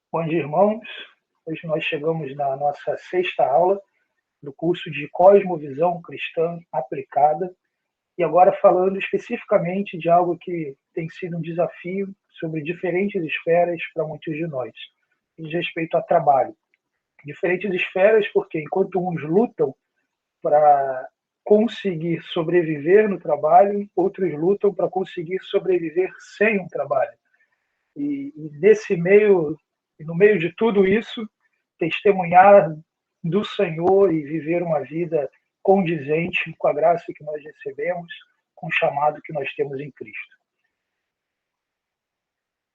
Bom dia, irmãos. Hoje nós chegamos na nossa sexta aula do curso de Cosmovisão Cristã Aplicada e agora falando especificamente de algo que tem sido um desafio sobre diferentes esferas para muitos de nós, diz respeito a trabalho. Diferentes esferas porque enquanto uns lutam para conseguir sobreviver no trabalho, outros lutam para conseguir sobreviver sem um trabalho. E nesse meio, no meio de tudo isso, testemunhar do Senhor e viver uma vida condizente com a graça que nós recebemos, com o chamado que nós temos em Cristo.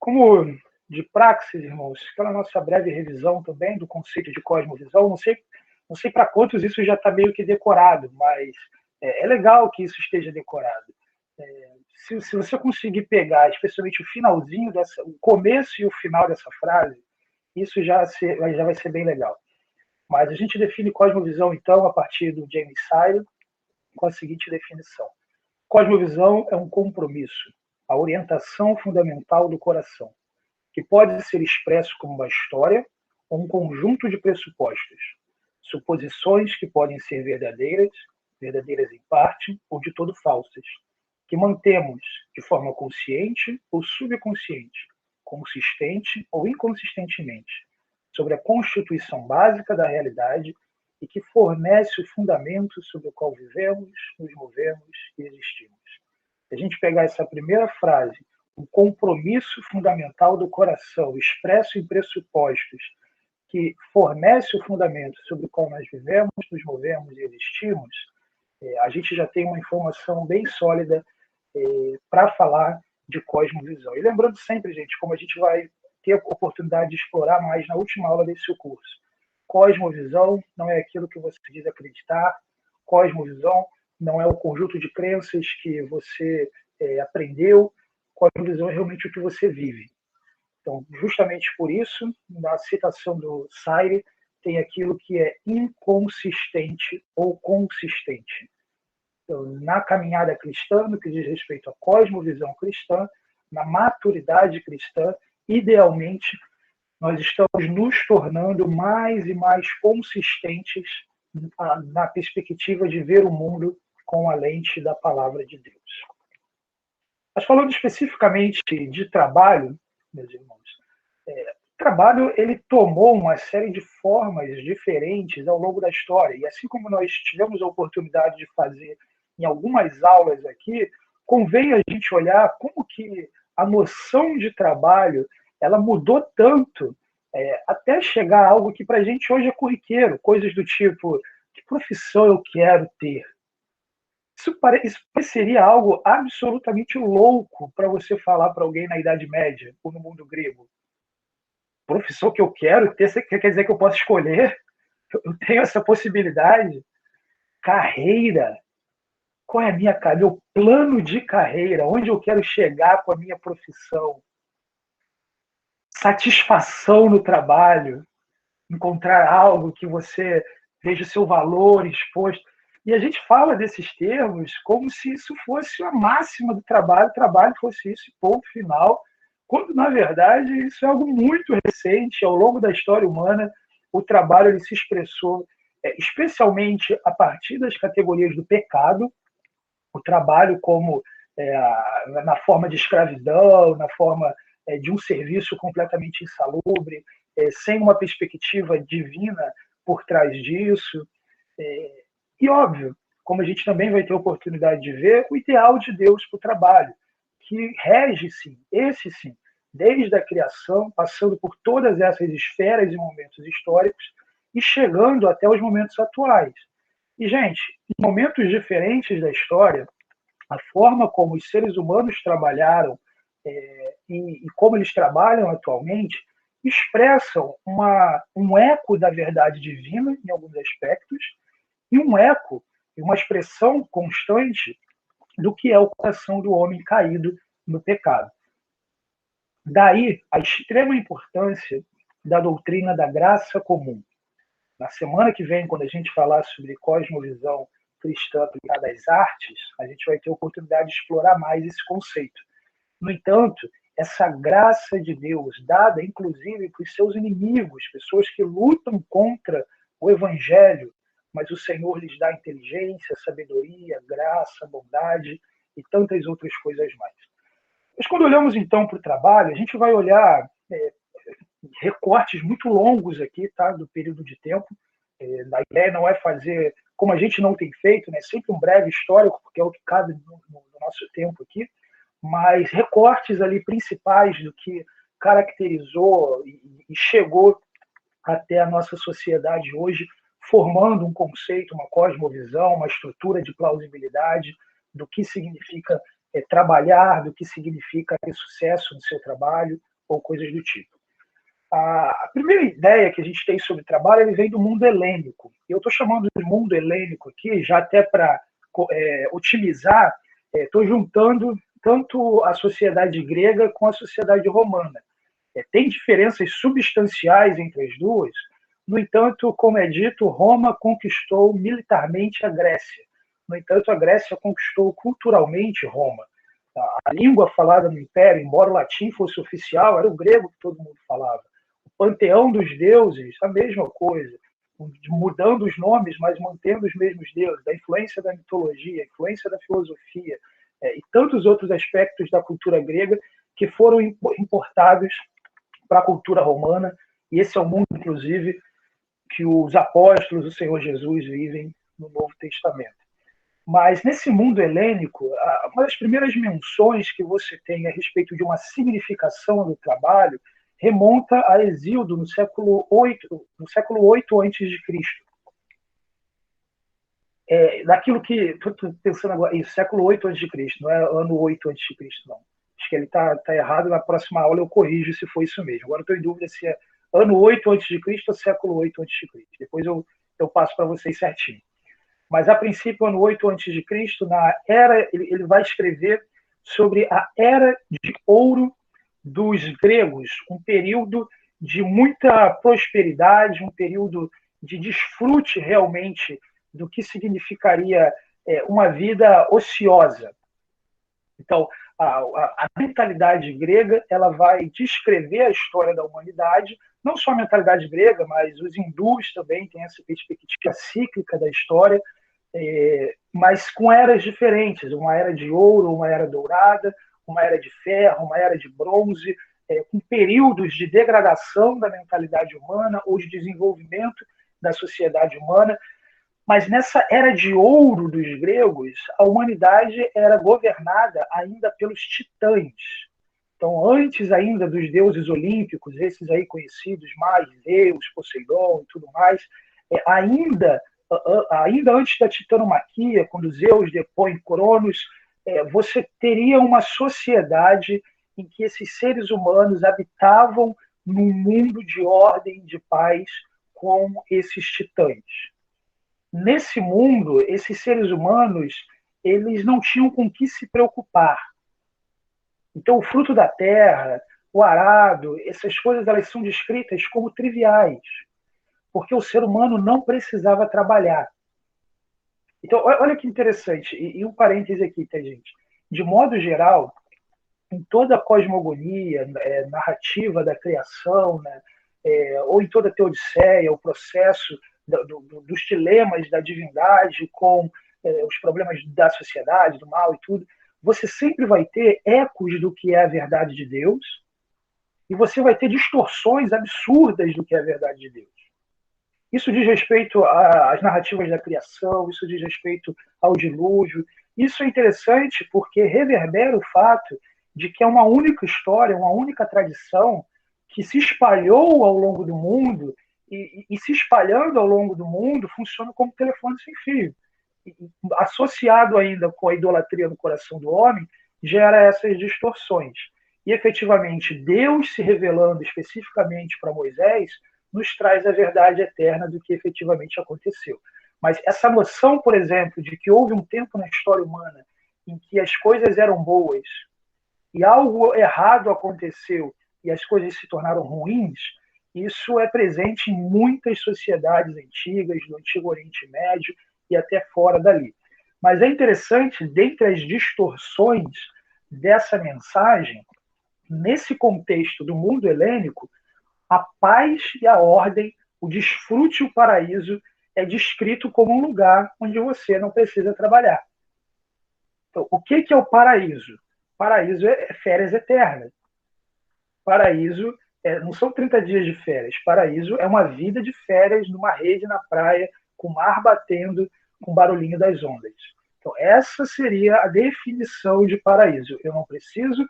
Como de praxis, irmãos, aquela nossa breve revisão também do conceito de cosmovisão, não sei para quantos isso já está meio que decorado, mas é legal que isso esteja decorado. Se você conseguir pegar, especialmente o finalzinho o começo e o final dessa frase, isso já vai ser bem legal. Mas a gente define cosmovisão, então, a partir do James Sire, com a seguinte definição. Cosmovisão é um compromisso, a orientação fundamental do coração, que pode ser expresso como uma história ou um conjunto de pressupostos, suposições que podem ser verdadeiras em parte ou de todo falsas, que mantemos de forma consciente ou subconsciente, consistente ou inconsistentemente, sobre a constituição básica da realidade e que fornece o fundamento sobre o qual vivemos, nos movemos e existimos. Se a gente pegar essa primeira frase, o compromisso fundamental do coração, expresso em pressupostos, que fornece o fundamento sobre o qual nós vivemos, nos movemos e existimos, a gente já tem uma informação bem sólida para falar de cosmovisão. E lembrando sempre, gente, como a gente vai ter a oportunidade de explorar mais na última aula desse curso. Cosmovisão não é aquilo que você diz acreditar, cosmovisão não é o conjunto de crenças que você aprendeu, cosmovisão é realmente o que você vive. Então, justamente por isso, na citação do Saire, tem aquilo que é inconsistente ou consistente. Então, na caminhada cristã, no que diz respeito à cosmovisão cristã, na maturidade cristã, idealmente, nós estamos nos tornando mais e mais consistentes na perspectiva de ver o mundo com a lente da palavra de Deus. Mas falando especificamente de trabalho, meus irmãos, o trabalho ele tomou uma série de formas diferentes ao longo da história. E assim como nós tivemos a oportunidade de fazer em algumas aulas aqui, convém a gente olhar como que a noção de trabalho ela mudou tanto até chegar a algo que para a gente hoje é corriqueiro, coisas do tipo, que profissão eu quero ter? Isso pareceria algo absolutamente louco para você falar para alguém na Idade Média ou no mundo grego. Profissão que eu quero ter, quer dizer que eu posso escolher? Eu tenho essa possibilidade? Carreira. Qual é a meu plano de carreira? Onde eu quero chegar com a minha profissão? Satisfação no trabalho. Encontrar algo que você veja o seu valor exposto. E a gente fala desses termos como se isso fosse a máxima do trabalho, o trabalho fosse isso, ponto final, quando, na verdade, isso é algo muito recente. Ao longo da história humana, o trabalho ele se expressou especialmente a partir das categorias do pecado, o trabalho como na forma de escravidão, na forma de um serviço completamente insalubre, sem uma perspectiva divina por trás disso. E, óbvio, como a gente também vai ter a oportunidade de ver, o ideal de Deus para o trabalho, que rege, sim, esse sim, desde a criação, passando por todas essas esferas e momentos históricos e chegando até os momentos atuais. E, gente, em momentos diferentes da história, a forma como os seres humanos trabalharam e como eles trabalham atualmente expressam um eco da verdade divina em alguns aspectos e um eco e uma expressão constante do que é o coração do homem caído no pecado. Daí a extrema importância da doutrina da graça comum. Na semana que vem, quando a gente falar sobre cosmovisão cristã aplicada às artes, a gente vai ter a oportunidade de explorar mais esse conceito. No entanto, essa graça de Deus, dada inclusive para os seus inimigos, pessoas que lutam contra o Evangelho, mas o Senhor lhes dá inteligência, sabedoria, graça, bondade e tantas outras coisas mais. Mas quando olhamos então para o trabalho, a gente vai olhar recortes muito longos aqui, tá, do período de tempo. A ideia não é fazer, como a gente não tem feito, né, sempre um breve histórico, porque é o que cabe no nosso tempo aqui, mas recortes ali principais do que caracterizou e chegou até a nossa sociedade hoje, formando um conceito, uma cosmovisão, uma estrutura de plausibilidade do que significa trabalhar, do que significa ter sucesso no seu trabalho ou coisas do tipo. A primeira ideia que a gente tem sobre trabalho ele vem do mundo helênico. Eu estou chamando de mundo helênico aqui, já até para otimizar, estou juntando tanto a sociedade grega com a sociedade romana. Tem diferenças substanciais entre as duas, no entanto, como é dito, Roma conquistou militarmente a Grécia. No entanto, a Grécia conquistou culturalmente Roma. A língua falada no Império, embora o latim fosse oficial, era o grego que todo mundo falava. O panteão dos deuses, a mesma coisa, mudando os nomes, mas mantendo os mesmos deuses, da influência da mitologia, a influência da filosofia e tantos outros aspectos da cultura grega que foram importados para a cultura romana, e esse é o mundo, inclusive, que os apóstolos do Senhor Jesus vivem no Novo Testamento. Mas nesse mundo helênico, uma das primeiras menções que você tem a respeito de uma significação do trabalho remonta a Hesíodo no século VIII a.C. Daquilo que estou pensando agora, isso, século VIII a.C., não é ano 8 a.C., não. Acho que ele está errado, na próxima aula eu corrijo se foi isso mesmo. Agora estou em dúvida se é ano 8 a.C. ou século 8 a.C. Depois eu passo para vocês certinho. Mas, a princípio, ano 8 a.C., na era, ele vai escrever sobre a Era de Ouro dos gregos, um período de muita prosperidade, um período de desfrute realmente do que significaria uma vida ociosa. Então, a mentalidade grega ela vai descrever a história da humanidade, não só a mentalidade grega, mas os hindus também têm essa perspectiva cíclica da história, mas com eras diferentes, uma era de ouro, uma era dourada, uma era de ferro, uma era de bronze, com períodos de degradação da mentalidade humana ou de desenvolvimento da sociedade humana. Mas nessa era de ouro dos gregos, a humanidade era governada ainda pelos titãs. Então, antes ainda dos deuses olímpicos, esses aí conhecidos mais, Zeus, Poseidon e tudo mais, ainda antes da titanomaquia, quando Zeus depõe Cronos, você teria uma sociedade em que esses seres humanos habitavam num mundo de ordem, de paz, com esses titãs. Nesse mundo, esses seres humanos, eles não tinham com que se preocupar. Então, o fruto da terra, o arado, essas coisas elas são descritas como triviais, porque o ser humano não precisava trabalhar. Então, olha que interessante, e um parêntese aqui, tá, gente? De modo geral, em toda a cosmogonia, narrativa da criação, né, ou em toda a Teodiceia, o processo dos dilemas da divindade com os problemas da sociedade, do mal e tudo, você sempre vai ter ecos do que é a verdade de Deus e você vai ter distorções absurdas do que é a verdade de Deus. Isso diz respeito às narrativas da criação, isso diz respeito ao dilúvio. Isso é interessante porque reverbera o fato de que é uma única história, uma única tradição que se espalhou ao longo do mundo e se espalhando ao longo do mundo funciona como telefone sem fio. Associado ainda com a idolatria no coração do homem, gera essas distorções. E, efetivamente, Deus se revelando especificamente para Moisés nos traz a verdade eterna do que efetivamente aconteceu. Mas essa noção, por exemplo, de que houve um tempo na história humana em que as coisas eram boas e algo errado aconteceu e as coisas se tornaram ruins, isso é presente em muitas sociedades antigas, no Antigo Oriente Médio e até fora dali. Mas é interessante, dentre as distorções dessa mensagem, nesse contexto do mundo helênico, a paz e a ordem, o desfrute e o paraíso é descrito como um lugar onde você não precisa trabalhar. Então, o que é o paraíso? Paraíso é férias eternas. Paraíso não são 30 dias de férias. Paraíso é uma vida de férias numa rede na praia, com o mar batendo, com o barulhinho das ondas. Então, essa seria a definição de paraíso. Eu não preciso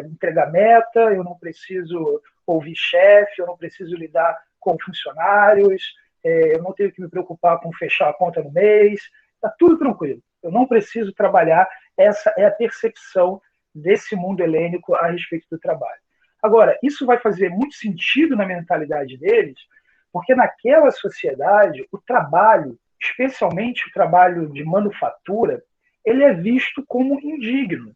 entregar meta, eu não preciso ouvir chefe, eu não preciso lidar com funcionários, eu não tenho que me preocupar com fechar a conta no mês, está tudo tranquilo. Eu não preciso trabalhar. Essa é a percepção desse mundo helênico a respeito do trabalho. Agora, isso vai fazer muito sentido na mentalidade deles, porque naquela sociedade, o trabalho, especialmente o trabalho de manufatura, ele é visto como indigno.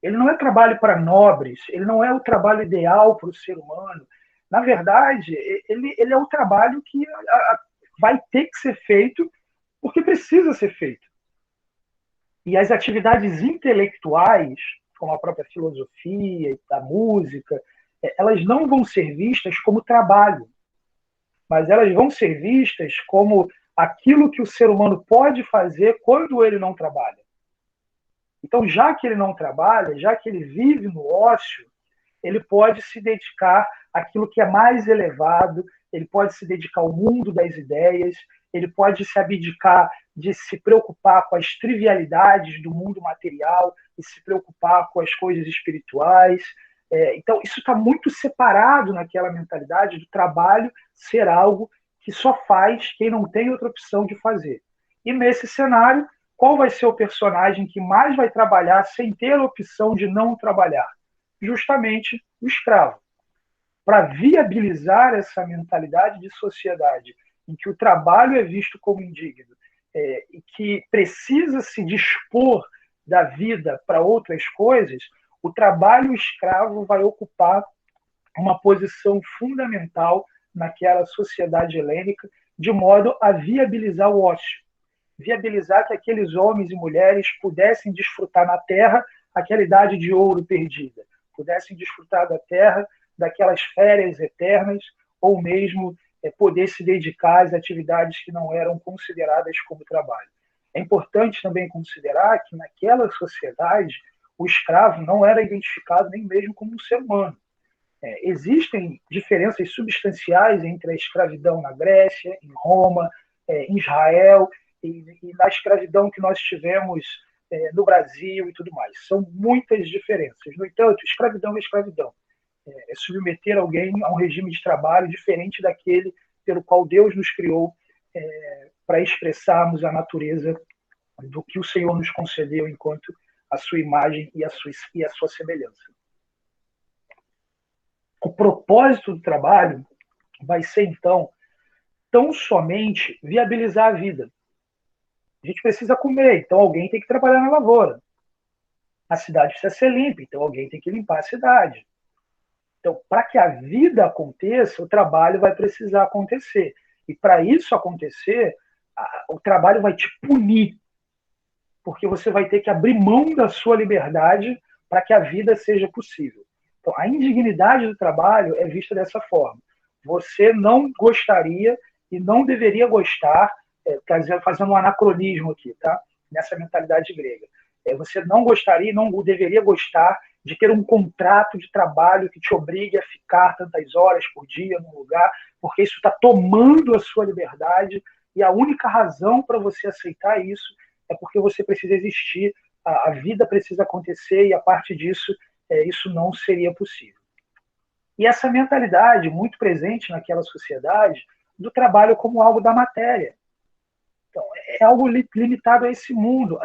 Ele não é trabalho para nobres, ele não é o trabalho ideal para o ser humano. Na verdade, ele é o trabalho que vai ter que ser feito porque precisa ser feito. E as atividades intelectuais, como a própria filosofia, a música, elas não vão ser vistas como trabalho, mas elas vão ser vistas como aquilo que o ser humano pode fazer quando ele não trabalha. Então, já que ele não trabalha, já que ele vive no ócio, ele pode se dedicar àquilo que é mais elevado, ele pode se dedicar ao mundo das ideias, ele pode se abdicar de se preocupar com as trivialidades do mundo material e se preocupar com as coisas espirituais. Então, isso está muito separado naquela mentalidade do trabalho ser algo que só faz quem não tem outra opção de fazer. E nesse cenário, qual vai ser o personagem que mais vai trabalhar sem ter a opção de não trabalhar? Justamente o escravo. Para viabilizar essa mentalidade de sociedade em que o trabalho é visto como indigno e que precisa se dispor da vida para outras coisas, o trabalho escravo vai ocupar uma posição fundamental naquela sociedade helênica, de modo a viabilizar o ócio, viabilizar que aqueles homens e mulheres pudessem desfrutar na terra aquela idade de ouro perdida, pudessem desfrutar da terra, daquelas férias eternas, ou mesmo poder se dedicar às atividades que não eram consideradas como trabalho. É importante também considerar que naquela sociedade o escravo não era identificado nem mesmo como um ser humano. Existem diferenças substanciais entre a escravidão na Grécia, em Roma, em Israel, e na escravidão que nós tivemos no Brasil e tudo mais. São muitas diferenças. No entanto, escravidão é escravidão. É submeter alguém a um regime de trabalho diferente daquele pelo qual Deus nos criou para expressarmos a natureza do que o Senhor nos concedeu enquanto a sua imagem e a sua semelhança. O propósito do trabalho vai ser, então, tão somente viabilizar a vida. A gente precisa comer, então alguém tem que trabalhar na lavoura. A cidade precisa ser limpa, então alguém tem que limpar a cidade. Então, para que a vida aconteça, o trabalho vai precisar acontecer. E para isso acontecer, o trabalho vai te punir, porque você vai ter que abrir mão da sua liberdade para que a vida seja possível. Então, a indignidade do trabalho é vista dessa forma. Você não gostaria e não deveria gostar, quer dizer, fazendo um anacronismo aqui, tá? Nessa mentalidade grega. Você não gostaria e não deveria gostar de ter um contrato de trabalho que te obrigue a ficar tantas horas por dia num lugar, porque isso está tomando a sua liberdade, e a única razão para você aceitar isso é porque você precisa existir, a vida precisa acontecer, e a partir disso, isso não seria possível. E essa mentalidade muito presente naquela sociedade do trabalho como algo da matéria. Então, é algo limitado a esse mundo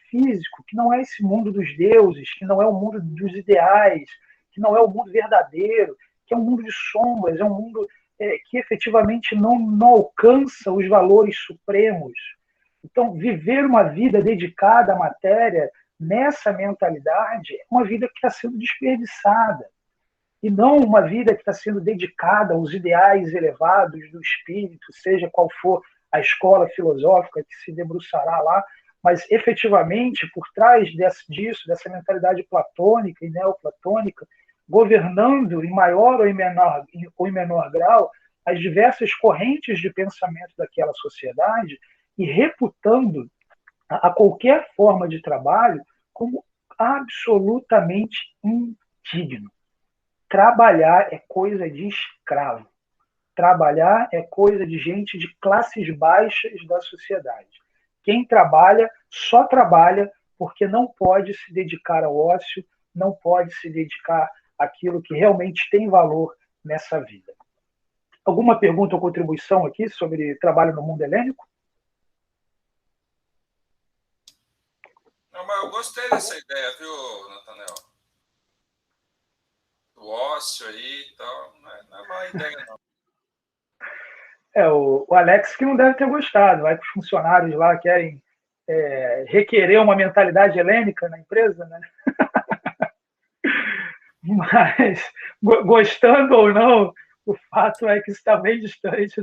físico, que não é esse mundo dos deuses, que não é o mundo dos ideais, que não é o mundo verdadeiro, que é um mundo de sombras, é um mundo que efetivamente não alcança os valores supremos. Então, viver uma vida dedicada à matéria, nessa mentalidade, é uma vida que está sendo desperdiçada. E não uma vida que está sendo dedicada aos ideais elevados do espírito, seja qual for a escola filosófica que se debruçará lá, mas efetivamente, por trás disso, dessa mentalidade platônica e neoplatônica, governando em maior ou em menor grau as diversas correntes de pensamento daquela sociedade e reputando a qualquer forma de trabalho como absolutamente indigno. Trabalhar é coisa de escravo. Trabalhar é coisa de gente de classes baixas da sociedade. Quem trabalha, só trabalha porque não pode se dedicar ao ócio, não pode se dedicar àquilo que realmente tem valor nessa vida. Alguma pergunta ou contribuição aqui sobre trabalho no mundo helênico? Não, mas eu gostei dessa ideia, viu, Nathanael? Do ócio aí e tal. Não é má ideia, não. O Alex que não deve ter gostado. Vai que os funcionários lá querem requerer uma mentalidade helênica na empresa, né? Mas, gostando ou não, o fato é que isso está bem distante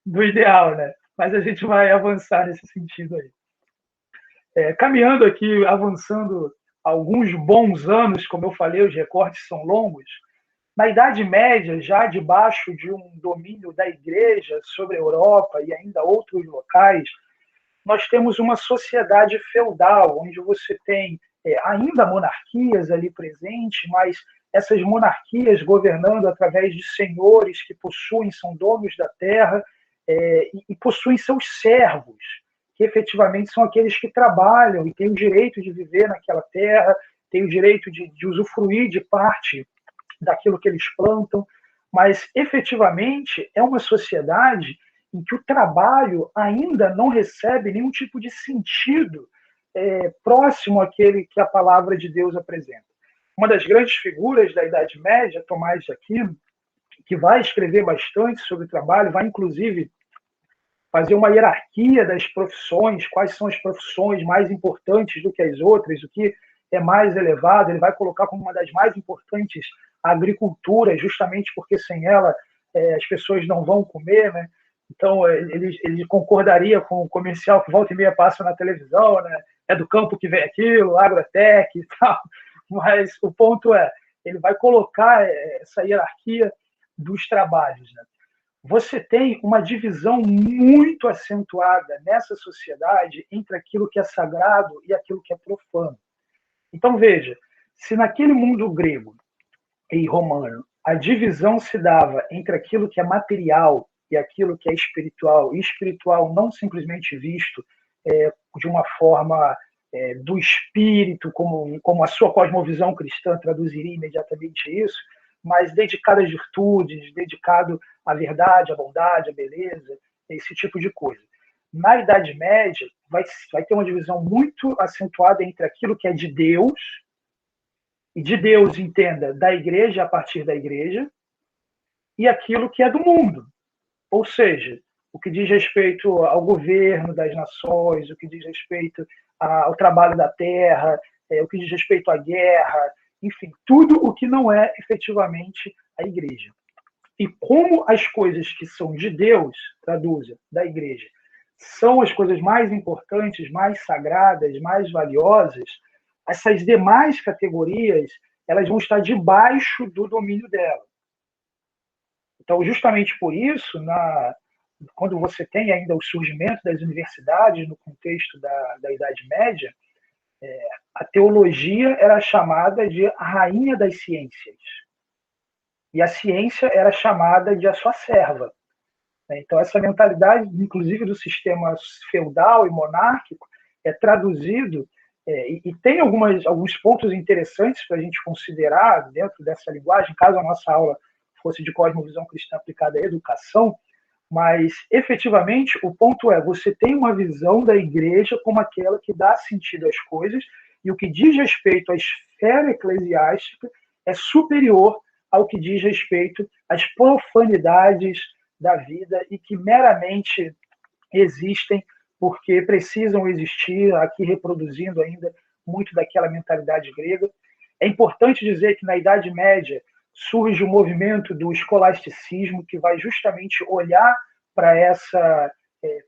do ideal, né? Mas a gente vai avançar nesse sentido aí. Caminhando aqui, avançando alguns bons anos, como eu falei, os recortes são longos. Na Idade Média, já debaixo de um domínio da Igreja sobre a Europa e ainda outros locais, nós temos uma sociedade feudal, onde você tem ainda monarquias ali presentes, mas essas monarquias governando através de senhores que possuem, são donos da terra e possuem seus servos, que efetivamente são aqueles que trabalham e têm o direito de viver naquela terra, têm o direito de usufruir de parte daquilo que eles plantam, mas efetivamente é uma sociedade em que o trabalho ainda não recebe nenhum tipo de sentido próximo àquele que a palavra de Deus apresenta. Uma das grandes figuras da Idade Média, Tomás de Aquino, que vai escrever bastante sobre o trabalho, vai inclusive fazer uma hierarquia das profissões, quais são as profissões mais importantes do que as outras, o que é mais elevado, ele vai colocar como uma das mais importantes a agricultura, justamente porque sem ela as pessoas não vão comer, né? Então, ele concordaria com o comercial que volta e meia passa na televisão, né? É do campo que vem aquilo, agrotec e tal. Mas o ponto é, ele vai colocar essa hierarquia dos trabalhos, né? Você tem uma divisão muito acentuada nessa sociedade entre aquilo que é sagrado e aquilo que é profano. Então, veja, se naquele mundo grego e romano a divisão se dava entre aquilo que é material e aquilo que é espiritual, e espiritual não simplesmente visto de uma forma do espírito, como a sua cosmovisão cristã traduziria imediatamente isso, mas dedicado às virtudes, dedicado à verdade, à bondade, à beleza, esse tipo de coisa. Na Idade Média, vai ter uma divisão muito acentuada entre aquilo que é de Deus, e de Deus, entenda, da igreja a partir da igreja, e aquilo que é do mundo. Ou seja, o que diz respeito ao governo das nações, o que diz respeito ao trabalho da terra, o que diz respeito à guerra, enfim, tudo o que não é efetivamente a igreja. E como as coisas que são de Deus, traduza, da igreja, são as coisas mais importantes, mais sagradas, mais valiosas, essas demais categorias elas vão estar debaixo do domínio dela. Então, justamente por isso, quando você tem ainda o surgimento das universidades no contexto da Idade Média, a teologia era chamada de a rainha das ciências. E a ciência era chamada de a sua serva. Então, essa mentalidade, inclusive do sistema feudal e monárquico, é traduzido, e tem alguns pontos interessantes para a gente considerar dentro dessa linguagem, caso a nossa aula fosse de cosmovisão cristã aplicada à educação, mas, efetivamente, o ponto é, você tem uma visão da igreja como aquela que dá sentido às coisas, e o que diz respeito à esfera eclesiástica é superior ao que diz respeito às profanidades da vida e que meramente existem porque precisam existir, aqui reproduzindo ainda muito daquela mentalidade grega. É importante dizer que na Idade Média surge o movimento do escolasticismo, que vai justamente olhar para essa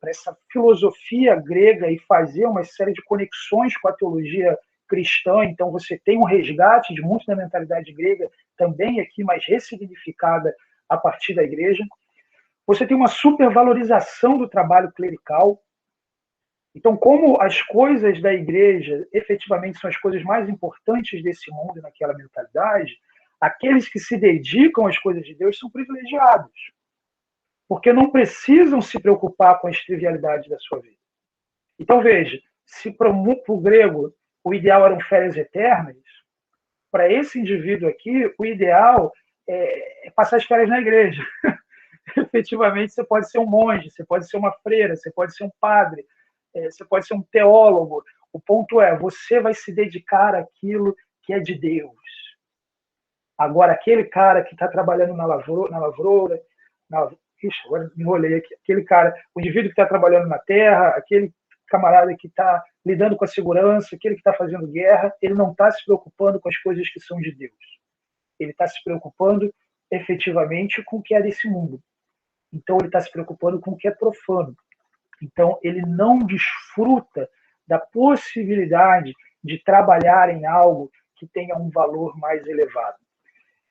para essa filosofia grega e fazer uma série de conexões com a teologia cristã. Então, você tem um resgate de muito da mentalidade grega, também aqui, mas ressignificada a partir da igreja. Você tem uma supervalorização do trabalho clerical. Então, como as coisas da igreja efetivamente são as coisas mais importantes desse mundo, naquela mentalidade, aqueles que se dedicam às coisas de Deus são privilegiados, porque não precisam se preocupar com as trivialidades da sua vida. Então, veja, se para o grego o ideal eram férias eternas, para esse indivíduo aqui, o ideal é passar as férias na igreja. Efetivamente, você pode ser um monge, você pode ser uma freira, você pode ser um padre, você pode ser um teólogo. O ponto é, você vai se dedicar àquilo que é de Deus. Agora, aquele cara que está trabalhando na lavoura, agora me enrolei aqui, aquele cara, o indivíduo que está trabalhando na terra, aquele camarada que está lidando com a segurança, aquele que está fazendo guerra, ele não está se preocupando com as coisas que são de Deus. Ele está se preocupando efetivamente com o que é desse mundo. Então, ele está se preocupando com o que é profano. Então, ele não desfruta da possibilidade de trabalhar em algo que tenha um valor mais elevado.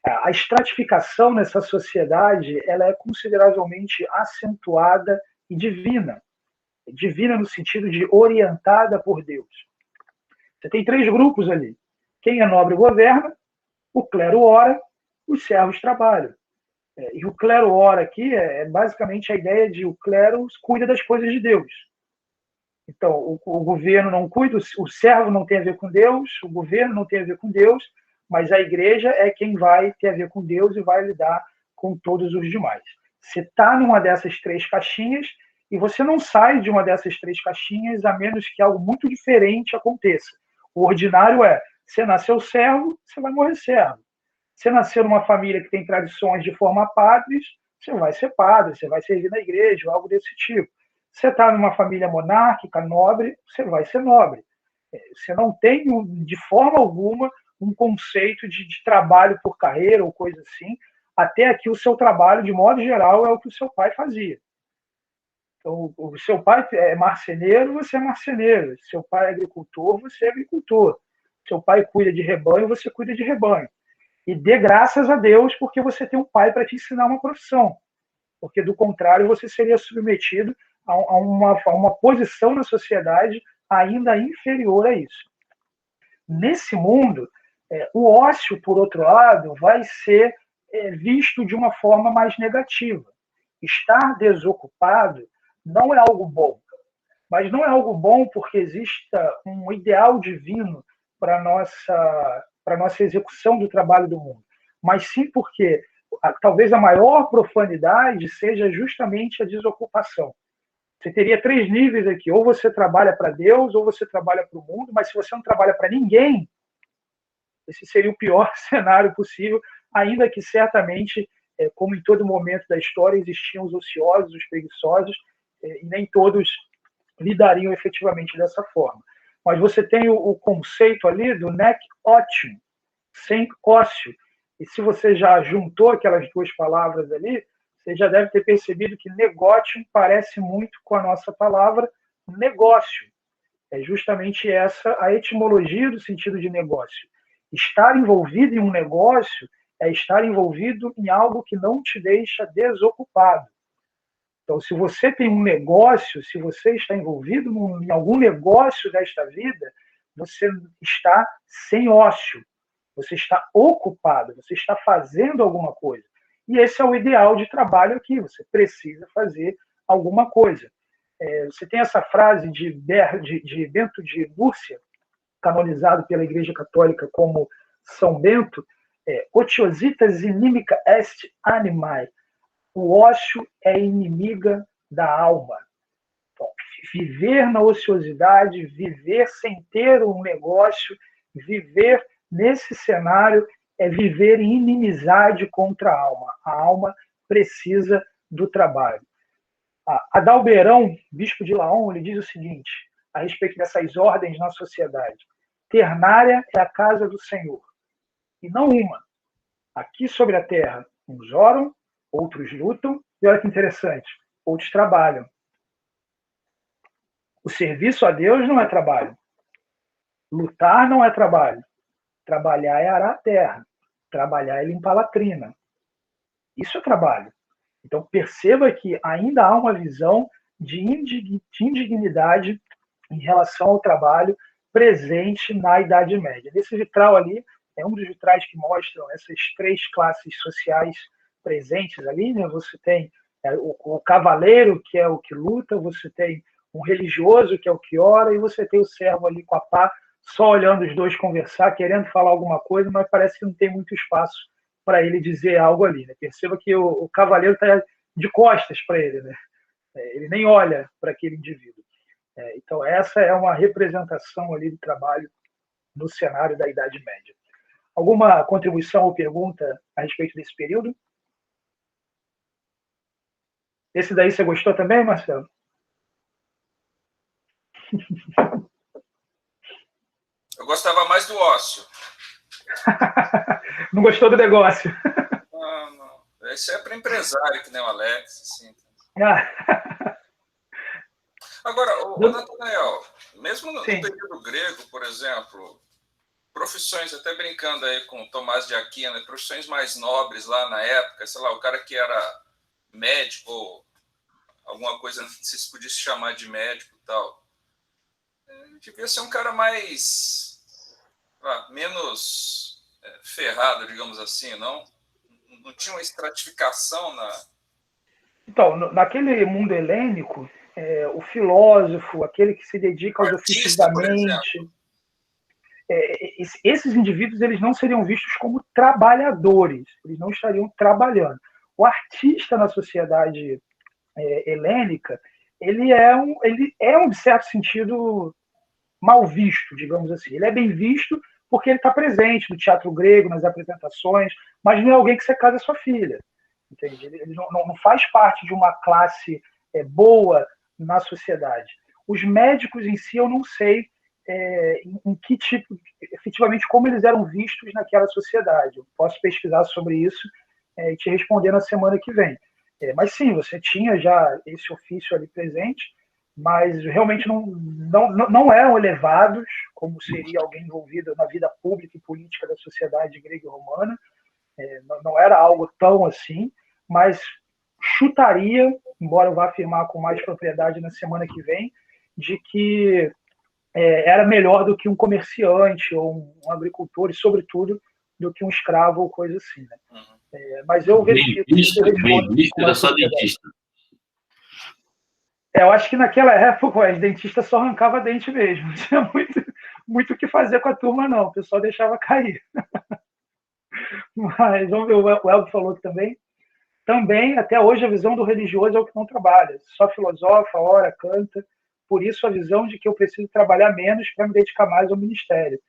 A estratificação nessa sociedade ela é consideravelmente acentuada e divina. Divina no sentido de orientada por Deus. Você tem 3 grupos ali. Quem é nobre governa, o clero ora, os servos trabalham. E o clero ora aqui é basicamente a ideia de o clero cuida das coisas de Deus. Então, o governo não cuida, o servo não tem a ver com Deus, o governo não tem a ver com Deus, mas a igreja é quem vai ter a ver com Deus e vai lidar com todos os demais. Você está numa dessas 3 caixinhas e você não sai de uma dessas 3 caixinhas a menos que algo muito diferente aconteça. O ordinário é, você nasceu servo, você vai morrer servo. Você nasceu numa família que tem tradições de formar padres, você vai ser padre, você vai servir na igreja, algo desse tipo. Você está numa família monárquica, nobre, você vai ser nobre. Você não tem, de forma alguma, um conceito de trabalho por carreira ou coisa assim. Até aqui, o seu trabalho, de modo geral, é o que o seu pai fazia. Então, o seu pai é marceneiro, você é marceneiro. Seu pai é agricultor, você é agricultor. Seu pai cuida de rebanho, você cuida de rebanho. E dê graças a Deus porque você tem um pai para te ensinar uma profissão. Porque, do contrário, você seria submetido a uma posição na sociedade ainda inferior a isso. Nesse mundo, o ócio, por outro lado, vai ser visto de uma forma mais negativa. Estar desocupado não é algo bom. Mas não é algo bom porque exista um ideal divino para a nossa execução do trabalho do mundo. Mas sim porque talvez a maior profanidade seja justamente a desocupação. Você teria 3 níveis aqui. Ou você trabalha para Deus, ou você trabalha para o mundo, mas se você não trabalha para ninguém, esse seria o pior cenário possível, ainda que certamente, como em todo momento da história, existiam os ociosos, os preguiçosos, e nem todos lidariam efetivamente dessa forma. Mas você tem o conceito ali do nec otium, sem ócio. E se você já juntou aquelas 2 palavras ali, você já deve ter percebido que negotium parece muito com a nossa palavra negócio. É justamente essa a etimologia do sentido de negócio. Estar envolvido em um negócio é estar envolvido em algo que não te deixa desocupado. Então, se você tem um negócio, se você está envolvido em algum negócio desta vida, você está sem ócio, você está ocupado, você está fazendo alguma coisa. E esse é o ideal de trabalho aqui, você precisa fazer alguma coisa. Você tem essa frase de Bento de Núrcia, canonizado pela Igreja Católica como São Bento, ociositas inimica est animae. O ócio é inimiga da alma. Então, viver na ociosidade, viver sem ter um negócio, viver nesse cenário é viver em inimizade contra a alma. A alma precisa do trabalho. Adalberão, bispo de Laon, ele diz o seguinte, a respeito dessas ordens na sociedade. Ternária é a casa do Senhor, e não uma. Aqui sobre a terra, uns oram, outros lutam, e olha que interessante, outros trabalham. O serviço a Deus não é trabalho. Lutar não é trabalho. Trabalhar é arar a terra. Trabalhar é limpar a latrina. Isso é trabalho. Então, perceba que ainda há uma visão de indignidade em relação ao trabalho presente na Idade Média. Nesse vitral ali, é um dos vitrais que mostram essas três classes sociais presentes ali. Né? Você tem o cavaleiro, que é o que luta, você tem um religioso, que é o que ora, e você tem o servo ali com a pá, só olhando os dois conversar, querendo falar alguma coisa, mas parece que não tem muito espaço para ele dizer algo ali. Né? Perceba que o cavaleiro está de costas para ele, né? Ele nem olha para aquele indivíduo. Então, essa é uma representação ali do trabalho no cenário da Idade Média. Alguma contribuição ou pergunta a respeito desse período? Esse daí você gostou também, Marcelo? Eu gostava mais do ócio. Não gostou do negócio? Não. Isso é para empresário, que nem o Alex. Assim. Agora, o Natanael, mesmo no período grego, por exemplo, profissões, até brincando aí com Tomás de Aquino, profissões mais nobres lá na época, sei lá, o cara que era médico, ou alguma coisa, não sei se podia se chamar de médico e tal, devia ser um cara mais, menos ferrado, digamos assim, não? Não tinha uma estratificação na... Então, naquele mundo helênico, o filósofo, aquele que se dedica aos ofícios da mente, esses indivíduos eles não seriam vistos como trabalhadores, eles não estariam trabalhando. O artista na sociedade helênica, ele é um, de certo sentido, mal visto, digamos assim. Ele é bem visto porque ele está presente no teatro grego, nas apresentações, mas não é alguém que você casa sua filha. Entende? Ele não faz parte de uma classe boa na sociedade. Os médicos em si, eu não sei em que tipo, efetivamente, como eles eram vistos naquela sociedade. Eu posso pesquisar sobre isso e te responder na semana que vem. Mas sim, você tinha já esse ofício ali presente, mas realmente não eram elevados, como seria alguém envolvido na vida pública e política da sociedade grega e romana. Não era algo tão assim, mas chutaria, embora eu vá afirmar com mais propriedade na semana que vem, de que era melhor do que um comerciante ou um agricultor, e, sobretudo, do que um escravo ou coisa assim. Né? Mas eu verifico isso. Dentista era só dentista. Eu acho que naquela época os dentistas só arrancavam dente mesmo. Não tinha muito o que fazer com a turma, não. O pessoal deixava cair. Mas vamos ver, o Elvio falou que também, até hoje, a visão do religioso é o que não trabalha. Só filosofa, ora, canta. Por isso, a visão de que eu preciso trabalhar menos para me dedicar mais ao ministério.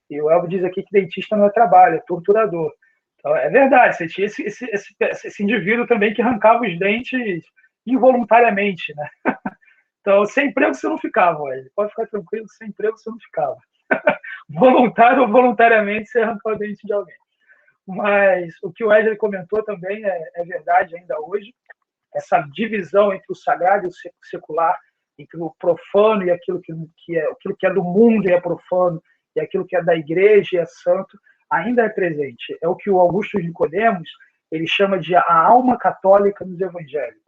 E o Elvio diz aqui que dentista não é trabalho, é torturador. Então, é verdade, você tinha esse indivíduo também que arrancava os dentes involuntariamente, né? Então, sem emprego você não ficava, velho. Pode ficar tranquilo, sem emprego você não ficava. Voluntário ou voluntariamente você arrancou o dente de alguém. Mas o que o Wesley comentou também é verdade ainda hoje. Essa divisão entre o sagrado e o secular, entre o profano e aquilo que é do mundo e é profano, e aquilo que é da igreja e é santo, ainda é presente. É o que o Augusto Nicodemos ele chama de a alma católica nos evangélicos.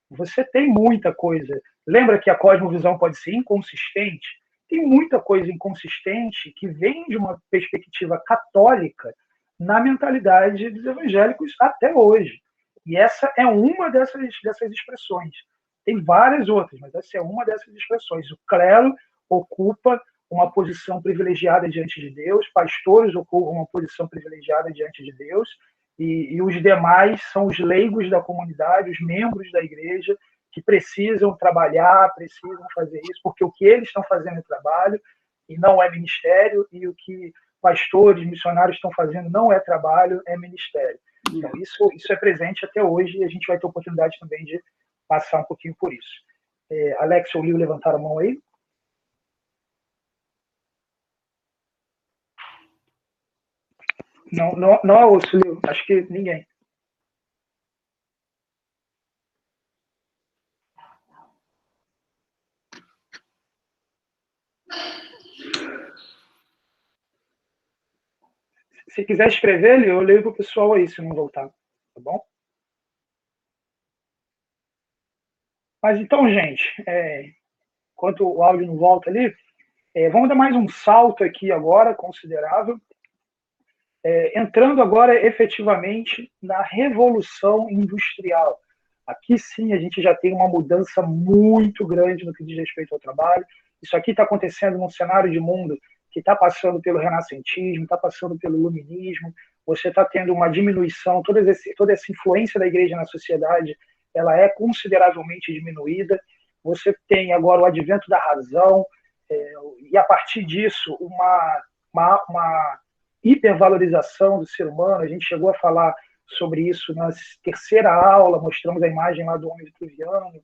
Você tem muita coisa. Lembra que a cosmovisão pode ser inconsistente? Tem muita coisa inconsistente que vem de uma perspectiva católica na mentalidade dos evangélicos até hoje. E essa é uma dessas expressões. Tem várias outras, mas essa é uma dessas expressões. O clero ocupa uma posição privilegiada diante de Deus, pastores ocupam uma posição privilegiada diante de Deus, e os demais são os leigos da comunidade, os membros da igreja, que precisam trabalhar, precisam fazer isso, porque o que eles estão fazendo é trabalho, e não é ministério, e o que pastores, missionários estão fazendo não é trabalho, é ministério. Então, isso é presente até hoje, e a gente vai ter oportunidade também de passar um pouquinho por isso. Alex ou Lio levantaram a mão aí? Não é osso, Lio. Acho que ninguém. Se quiser escrever, eu leio para o pessoal aí, se não voltar. Tá bom? Mas então, gente, enquanto o áudio não volta ali, vamos dar mais um salto aqui agora, considerável, entrando agora efetivamente na Revolução Industrial. Aqui sim a gente já tem uma mudança muito grande no que diz respeito ao trabalho. Isso aqui está acontecendo num cenário de mundo que está passando pelo renascentismo, está passando pelo iluminismo, você está tendo uma diminuição, toda essa influência da igreja na sociedade, ela é consideravelmente diminuída. Você tem agora o advento da razão, e a partir disso uma hipervalorização do ser humano. A gente chegou a falar sobre isso na terceira aula, mostramos a imagem lá do homem vitruviano,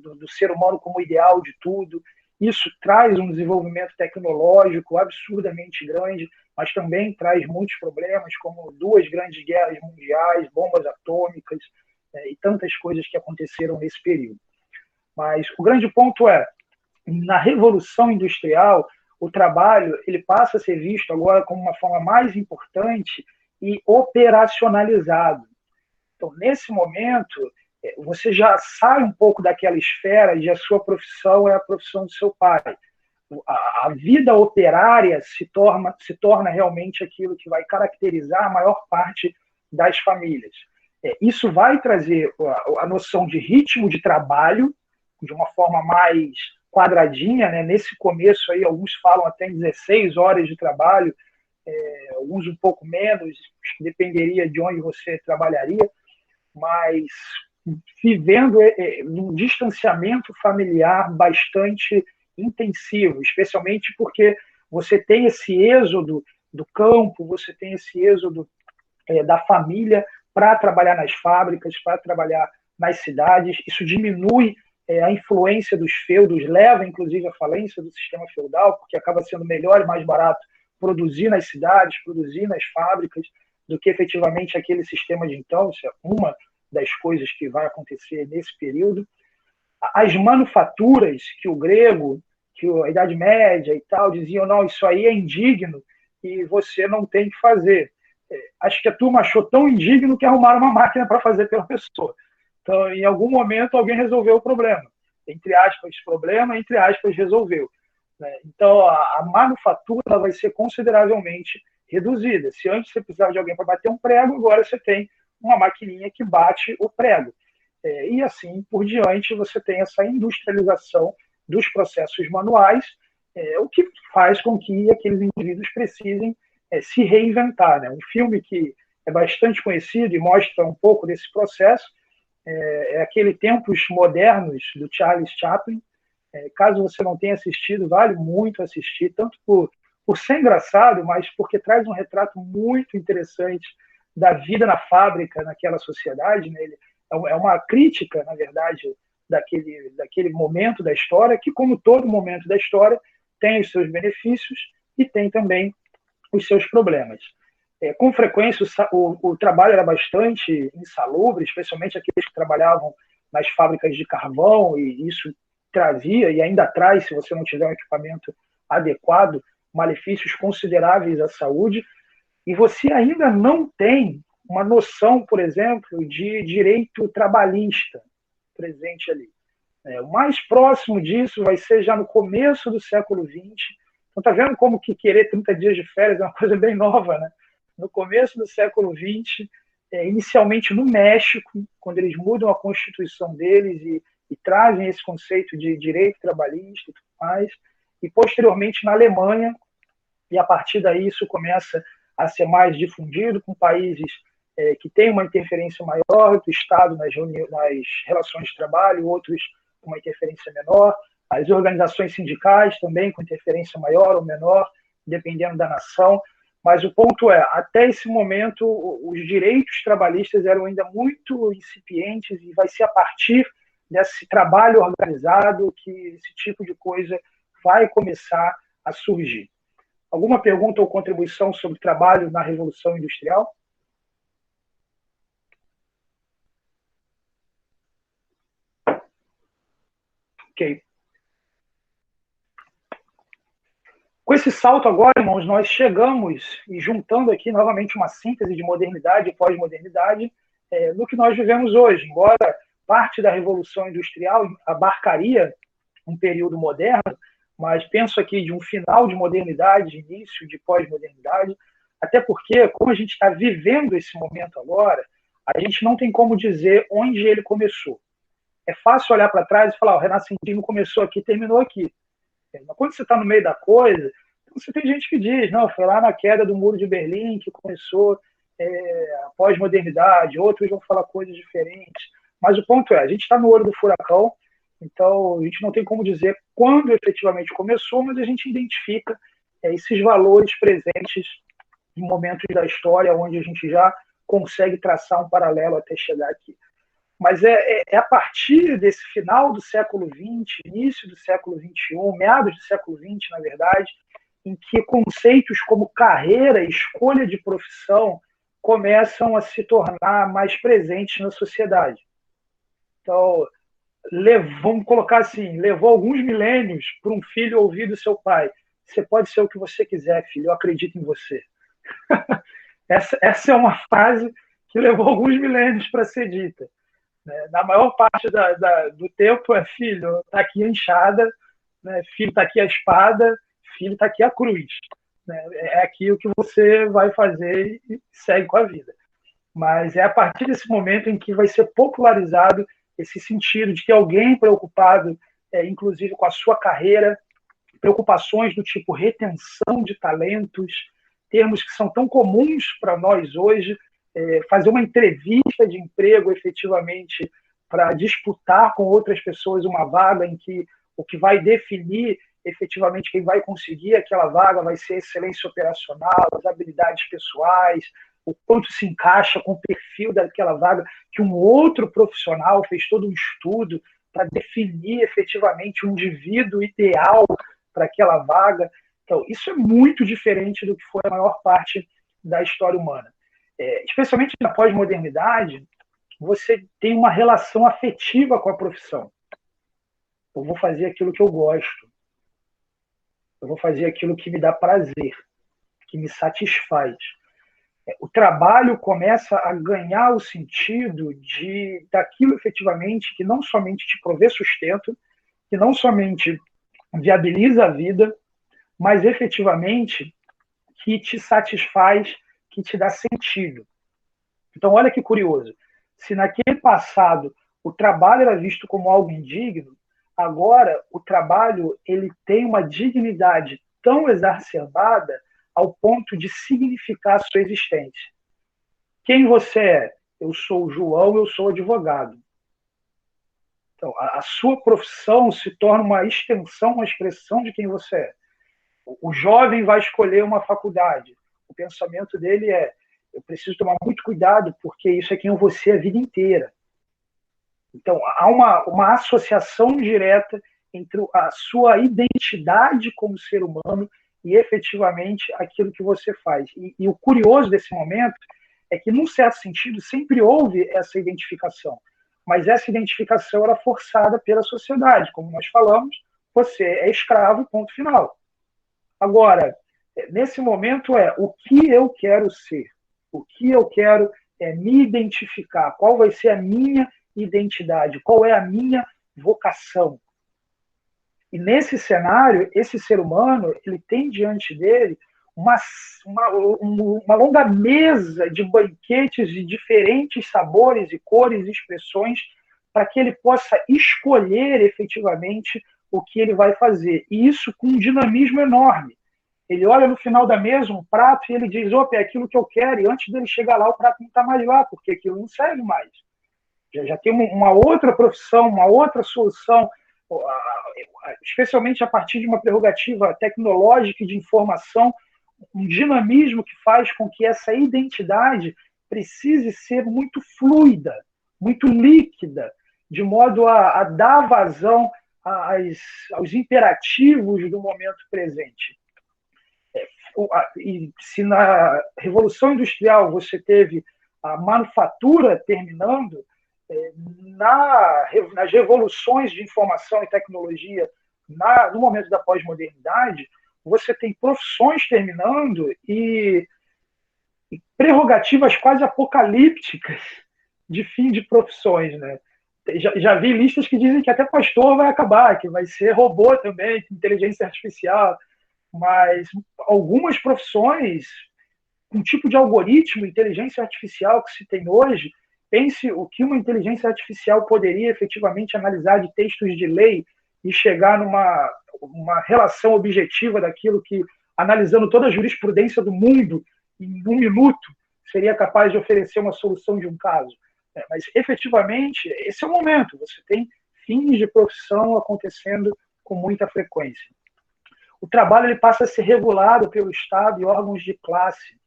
do ser humano como ideal de tudo. Isso traz um desenvolvimento tecnológico absurdamente grande, mas também traz muitos problemas, como 2 grandes guerras mundiais, bombas atômicas, e tantas coisas que aconteceram nesse período. Mas o grande ponto na Revolução Industrial, o trabalho ele passa a ser visto agora como uma forma mais importante e operacionalizado. Então, nesse momento, você já sai um pouco daquela esfera de a sua profissão é a profissão do seu pai. A vida operária se torna realmente aquilo que vai caracterizar a maior parte das famílias. Isso vai trazer a noção de ritmo de trabalho de uma forma mais quadradinha, né? Nesse começo aí, alguns falam até em 16 horas de trabalho, alguns um pouco menos, dependeria de onde você trabalharia, mas vivendo num distanciamento familiar bastante intensivo, especialmente porque você tem esse êxodo do campo, você tem esse êxodo da família para trabalhar nas fábricas, para trabalhar nas cidades. Isso diminui a influência dos feudos, leva inclusive à falência do sistema feudal, porque acaba sendo melhor e mais barato produzir nas cidades, produzir nas fábricas, do que efetivamente aquele sistema de então. Isso é uma das coisas que vai acontecer nesse período. As manufaturas que o grego, que a Idade Média e tal, diziam, não, isso aí é indigno e você não tem que fazer. Acho que a turma achou tão indigno que arrumaram uma máquina para fazer pela pessoa. Então, em algum momento, alguém resolveu o problema. Entre aspas, problema, entre aspas, resolveu. Então, a manufatura vai ser consideravelmente reduzida. Se antes você precisava de alguém para bater um prego, agora você tem uma maquininha que bate o prego. E assim por diante, você tem essa industrialização dos processos manuais, o que faz com que aqueles indivíduos precisem se reinventar. Né? Um filme que é bastante conhecido e mostra um pouco desse processo é aquele Tempos Modernos, do Charles Chaplin. Caso você não tenha assistido, vale muito assistir, tanto por ser engraçado, mas porque traz um retrato muito interessante da vida na fábrica, naquela sociedade. Né? É uma crítica, na verdade, daquele momento da história, que, como todo momento da história, tem os seus benefícios e tem também os seus problemas. Com frequência, o trabalho era bastante insalubre, especialmente aqueles que trabalhavam nas fábricas de carvão, e isso trazia, e ainda traz, se você não tiver um equipamento adequado, malefícios consideráveis à saúde. E você ainda não tem uma noção, por exemplo, de direito trabalhista presente ali. O mais próximo disso vai ser já no começo do século XX. Então, está vendo como que querer 30 dias de férias é uma coisa bem nova, né? No começo do século XX, inicialmente no México, quando eles mudam a constituição deles e trazem esse conceito de direito trabalhista e tudo mais, e posteriormente na Alemanha, e a partir daí isso começa a ser mais difundido com países que têm uma interferência maior do Estado nas relações de trabalho, outros com uma interferência menor, as organizações sindicais também com interferência maior ou menor, dependendo da nação. Mas o ponto até esse momento, os direitos trabalhistas eram ainda muito incipientes, e vai ser a partir desse trabalho organizado que esse tipo de coisa vai começar a surgir. Alguma pergunta ou contribuição sobre trabalho na Revolução Industrial? Ok. Com esse salto agora, irmãos, nós chegamos, e juntando aqui novamente uma síntese de modernidade e pós-modernidade, no que nós vivemos hoje. Embora parte da Revolução Industrial abarcaria um período moderno, mas penso aqui de um final de modernidade, de início de pós-modernidade, até porque, como a gente está vivendo esse momento agora, a gente não tem como dizer onde ele começou. É fácil olhar para trás e falar, o renascentismo começou aqui, terminou aqui. Mas quando você está no meio da coisa, você tem gente que diz, não, foi lá na queda do Muro de Berlim que começou a pós-modernidade, outros vão falar coisas diferentes. Mas o ponto é, a gente está no olho do furacão, então a gente não tem como dizer quando efetivamente começou, mas a gente identifica esses valores presentes em momentos da história onde a gente já consegue traçar um paralelo até chegar aqui. Mas é a partir desse final do século XX, início do século XXI, meados do século XX, na verdade, em que conceitos como carreira e escolha de profissão começam a se tornar mais presentes na sociedade. Então, vamos colocar assim, levou alguns milênios para um filho ouvir do seu pai: você pode ser o que você quiser, filho, eu acredito em você. Essa é uma frase que levou alguns milênios para ser dita. Na maior parte do tempo é: filho, está aqui a enxada, né? Filho, está aqui a espada, filho, está aqui a cruz. É aquilo que você vai fazer e segue com a vida. Mas é a partir desse momento em que vai ser popularizado esse sentido de que alguém preocupado, inclusive com a sua carreira, preocupações do tipo retenção de talentos, termos que são tão comuns para nós hoje, fazer uma entrevista de emprego efetivamente para disputar com outras pessoas uma vaga em que o que vai definir efetivamente quem vai conseguir aquela vaga vai ser a excelência operacional, as habilidades pessoais, o quanto se encaixa com o perfil daquela vaga, que um outro profissional fez todo um estudo para definir efetivamente o indivíduo ideal para aquela vaga. Então, isso é muito diferente do que foi a maior parte da história humana. Especialmente na pós-modernidade, você tem uma relação afetiva com a profissão. Eu vou fazer aquilo que eu gosto. Eu vou fazer aquilo que me dá prazer, que me satisfaz. O trabalho começa a ganhar o sentido daquilo efetivamente que não somente te provê sustento, que não somente viabiliza a vida, mas efetivamente que te satisfaz, que te dá sentido. Então, olha que curioso. Se naquele passado o trabalho era visto como algo indigno, agora o trabalho ele tem uma dignidade tão exacerbada ao ponto de significar a sua existência. Quem você é? Eu sou o João, eu sou advogado. Então, a sua profissão se torna uma extensão, uma expressão de quem você é. O jovem vai escolher uma faculdade. O pensamento dele é: eu preciso tomar muito cuidado, porque isso é quem eu vou ser a vida inteira. Então, há uma associação direta entre a sua identidade como ser humano e, efetivamente, aquilo que você faz. E o curioso desse momento é que, num certo sentido, sempre houve essa identificação. Mas essa identificação era forçada pela sociedade. Como nós falamos, você é escravo, ponto final. Agora, nesse momento o que eu quero ser, o que eu quero me identificar, qual vai ser a minha identidade, qual é a minha vocação. E nesse cenário, esse ser humano ele tem diante dele uma longa mesa de banquetes de diferentes sabores e cores e expressões para que ele possa escolher efetivamente o que ele vai fazer. E isso com um dinamismo enorme. Ele olha no final da mesa um prato e ele diz: opa, é aquilo que eu quero. E antes dele chegar lá, o prato não está mais lá, porque aquilo não serve mais. Já tem uma outra profissão, uma outra solução, especialmente a partir de uma prerrogativa tecnológica e de informação, um dinamismo que faz com que essa identidade precise ser muito fluida, muito líquida, de modo a dar vazão aos imperativos do momento presente. E se na Revolução Industrial você teve a manufatura terminando, nas revoluções de informação e tecnologia no momento da pós-modernidade, você tem profissões terminando e prerrogativas quase apocalípticas de fim de profissões, né? Já vi listas que dizem que até pastor vai acabar, que vai ser robô também, inteligência artificial, mas algumas profissões, um tipo de algoritmo, inteligência artificial que se tem hoje, pense o que uma inteligência artificial poderia efetivamente analisar de textos de lei e chegar numa relação objetiva daquilo que, analisando toda a jurisprudência do mundo, em 1 minuto, seria capaz de oferecer uma solução de um caso. Mas, efetivamente, esse é o momento. Você tem fins de profissão acontecendo com muita frequência. O trabalho ele passa a ser regulado pelo Estado e órgãos de classe.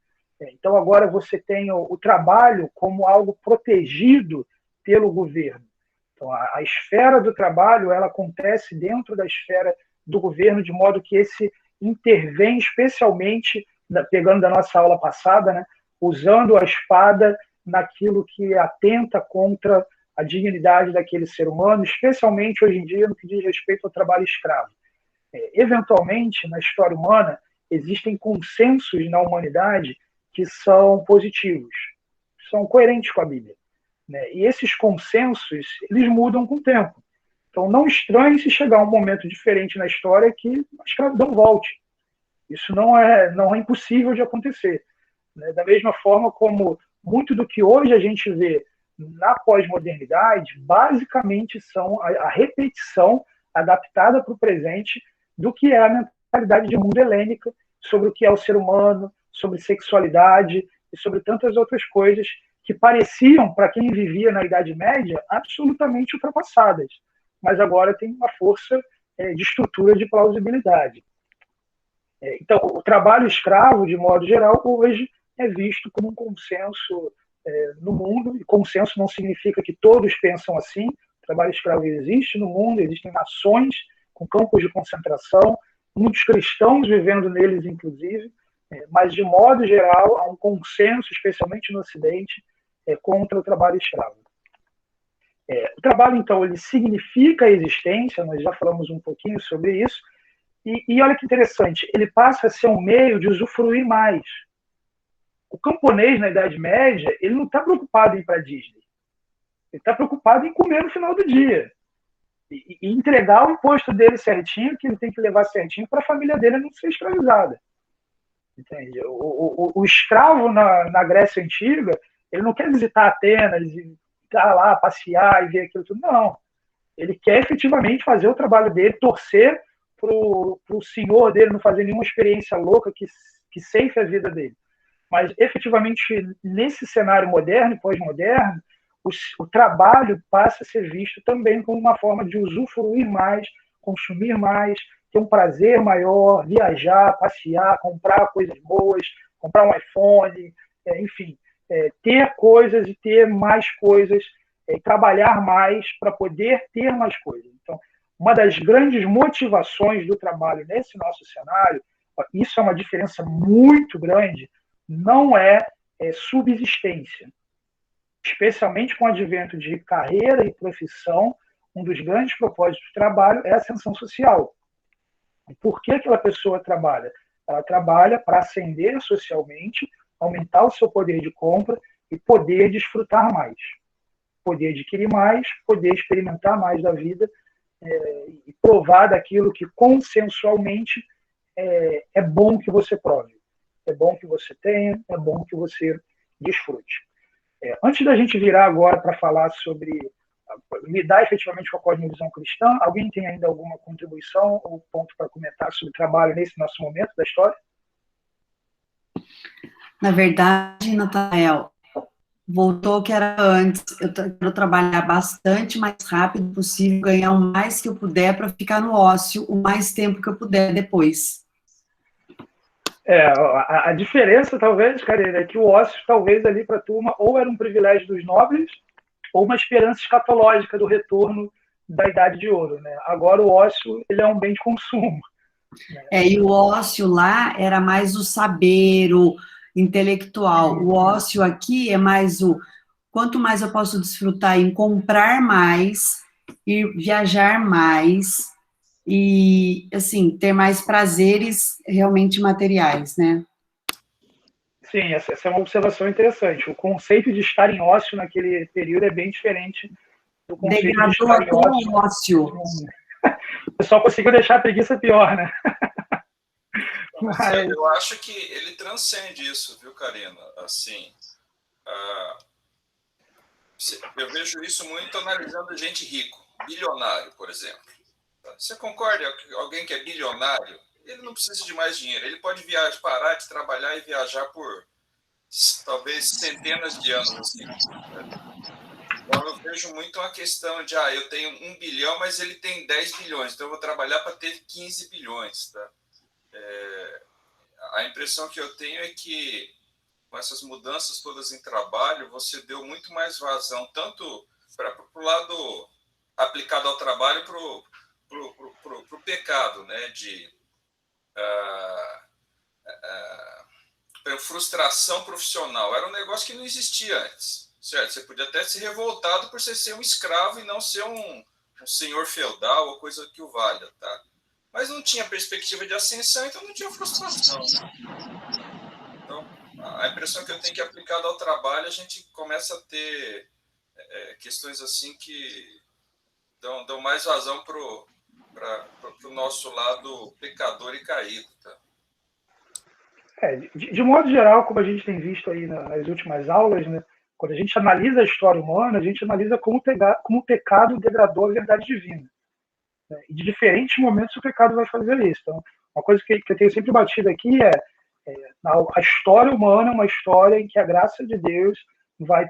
Então, agora você tem o trabalho como algo protegido pelo governo. Então, a esfera do trabalho ela acontece dentro da esfera do governo, de modo que esse intervém especialmente, pegando da nossa aula passada, né, usando a espada naquilo que atenta contra a dignidade daquele ser humano, especialmente hoje em dia no que diz respeito ao trabalho escravo. Eventualmente, na história humana, existem consensos na humanidade que são positivos, são coerentes com a Bíblia, né? E esses consensos, eles mudam com o tempo. Então, não estranhe se chegar um momento diferente na história que a escravidão volte. Isso não é impossível de acontecer, né? Da mesma forma como muito do que hoje a gente vê na pós-modernidade, basicamente são a repetição adaptada para o presente do que é a mentalidade de mundo helênica sobre o que é o ser humano, sobre sexualidade e sobre tantas outras coisas que pareciam, para quem vivia na Idade Média, absolutamente ultrapassadas, mas agora tem uma força de estrutura de plausibilidade. Então, o trabalho escravo, de modo geral, hoje é visto como um consenso no mundo, e consenso não significa que todos pensam assim. O trabalho escravo existe no mundo, existem nações com campos de concentração, muitos cristãos vivendo neles, inclusive, mas, de modo geral, há um consenso, especialmente no Ocidente, contra o trabalho escravo. O trabalho, então, ele significa a existência, nós já falamos um pouquinho sobre isso, e olha que interessante, ele passa a ser um meio de usufruir mais. O camponês, na Idade Média, ele não está preocupado em ir para a Disney. Ele está preocupado em comer no final do dia. E entregar o imposto dele certinho, que ele tem que levar certinho para a família dele não ser escravizada. Entende? O escravo na Grécia Antiga, ele não quer visitar Atenas e estar lá, passear e ver aquilo tudo. Não. Ele quer efetivamente fazer o trabalho dele, torcer para o senhor dele não fazer nenhuma experiência louca que ceife a vida dele. Mas, efetivamente, nesse cenário moderno e pós-moderno, o trabalho passa a ser visto também como uma forma de usufruir mais, consumir mais, ter um prazer maior, viajar, passear, comprar coisas boas, comprar um iPhone, enfim, ter coisas e ter mais coisas, trabalhar mais para poder ter mais coisas. Então, uma das grandes motivações do trabalho nesse nosso cenário, isso é uma diferença muito grande, não é subsistência. Especialmente com o advento de carreira e profissão, um dos grandes propósitos do trabalho é a ascensão social. E por que aquela pessoa trabalha? Ela trabalha para ascender socialmente, aumentar o seu poder de compra e poder desfrutar mais. Poder adquirir mais, poder experimentar mais da vida e provar daquilo que consensualmente é bom que você prove. É bom que você tenha, é bom que você desfrute. Antes da gente virar agora para falar sobre lidar efetivamente com a cosmovisão cristã, alguém tem ainda alguma contribuição ou ponto para comentar sobre o trabalho nesse nosso momento da história? Na verdade, Natanael, voltou ao que era antes. Eu quero trabalhar bastante, mais rápido possível, ganhar o mais que eu puder para ficar no ócio o mais tempo que eu puder depois. A diferença, talvez, Karina, é que o ócio, talvez, ali para a turma, ou era um privilégio dos nobres, ou uma esperança escatológica do retorno da Idade de Ouro, né? Agora o ócio, ele é um bem de consumo. E o ócio lá era mais o saber, o intelectual. O ócio aqui é mais quanto mais eu posso desfrutar em comprar mais, ir viajar mais, e, assim, ter mais prazeres realmente materiais, né? Sim, essa é uma observação interessante. O conceito de estar em ócio naquele período é bem diferente do conceito de Degradou estar em até o ócio. ócio. O pessoal conseguiu deixar a preguiça pior, né? Mas eu acho que ele transcende isso, viu, Karina? Assim, eu vejo isso muito analisando gente rico, bilionário, por exemplo. Você concorda que alguém que é bilionário, ele não precisa de mais dinheiro, ele pode viajar, parar de trabalhar e viajar por talvez centenas de anos assim. Então eu vejo muito uma questão de eu tenho 1 bilhão, mas ele tem 10 bilhões, então eu vou trabalhar para ter 15 bilhões, tá? A impressão que eu tenho é que com essas mudanças todas em trabalho, você deu muito mais vazão, tanto para o lado aplicado ao trabalho, para o pecado, né, de frustração profissional. Era um negócio que não existia antes, certo? Você podia até ser revoltado por você ser um escravo e não ser um senhor feudal ou coisa que o valha, tá? Mas não tinha perspectiva de ascensão, então não tinha frustração. Então, a impressão que eu tenho que, aplicado ao trabalho, a gente começa a ter questões assim que dão mais vazão para o nosso lado pecador e caído, tá? De modo geral, como a gente tem visto aí nas últimas aulas, né, quando a gente analisa a história humana, a gente analisa como o pecado degradou a verdade divina. Né? E de diferentes momentos o pecado vai fazer isso. Então, uma coisa que eu tenho sempre batido aqui a história humana é uma história em que a graça de Deus vai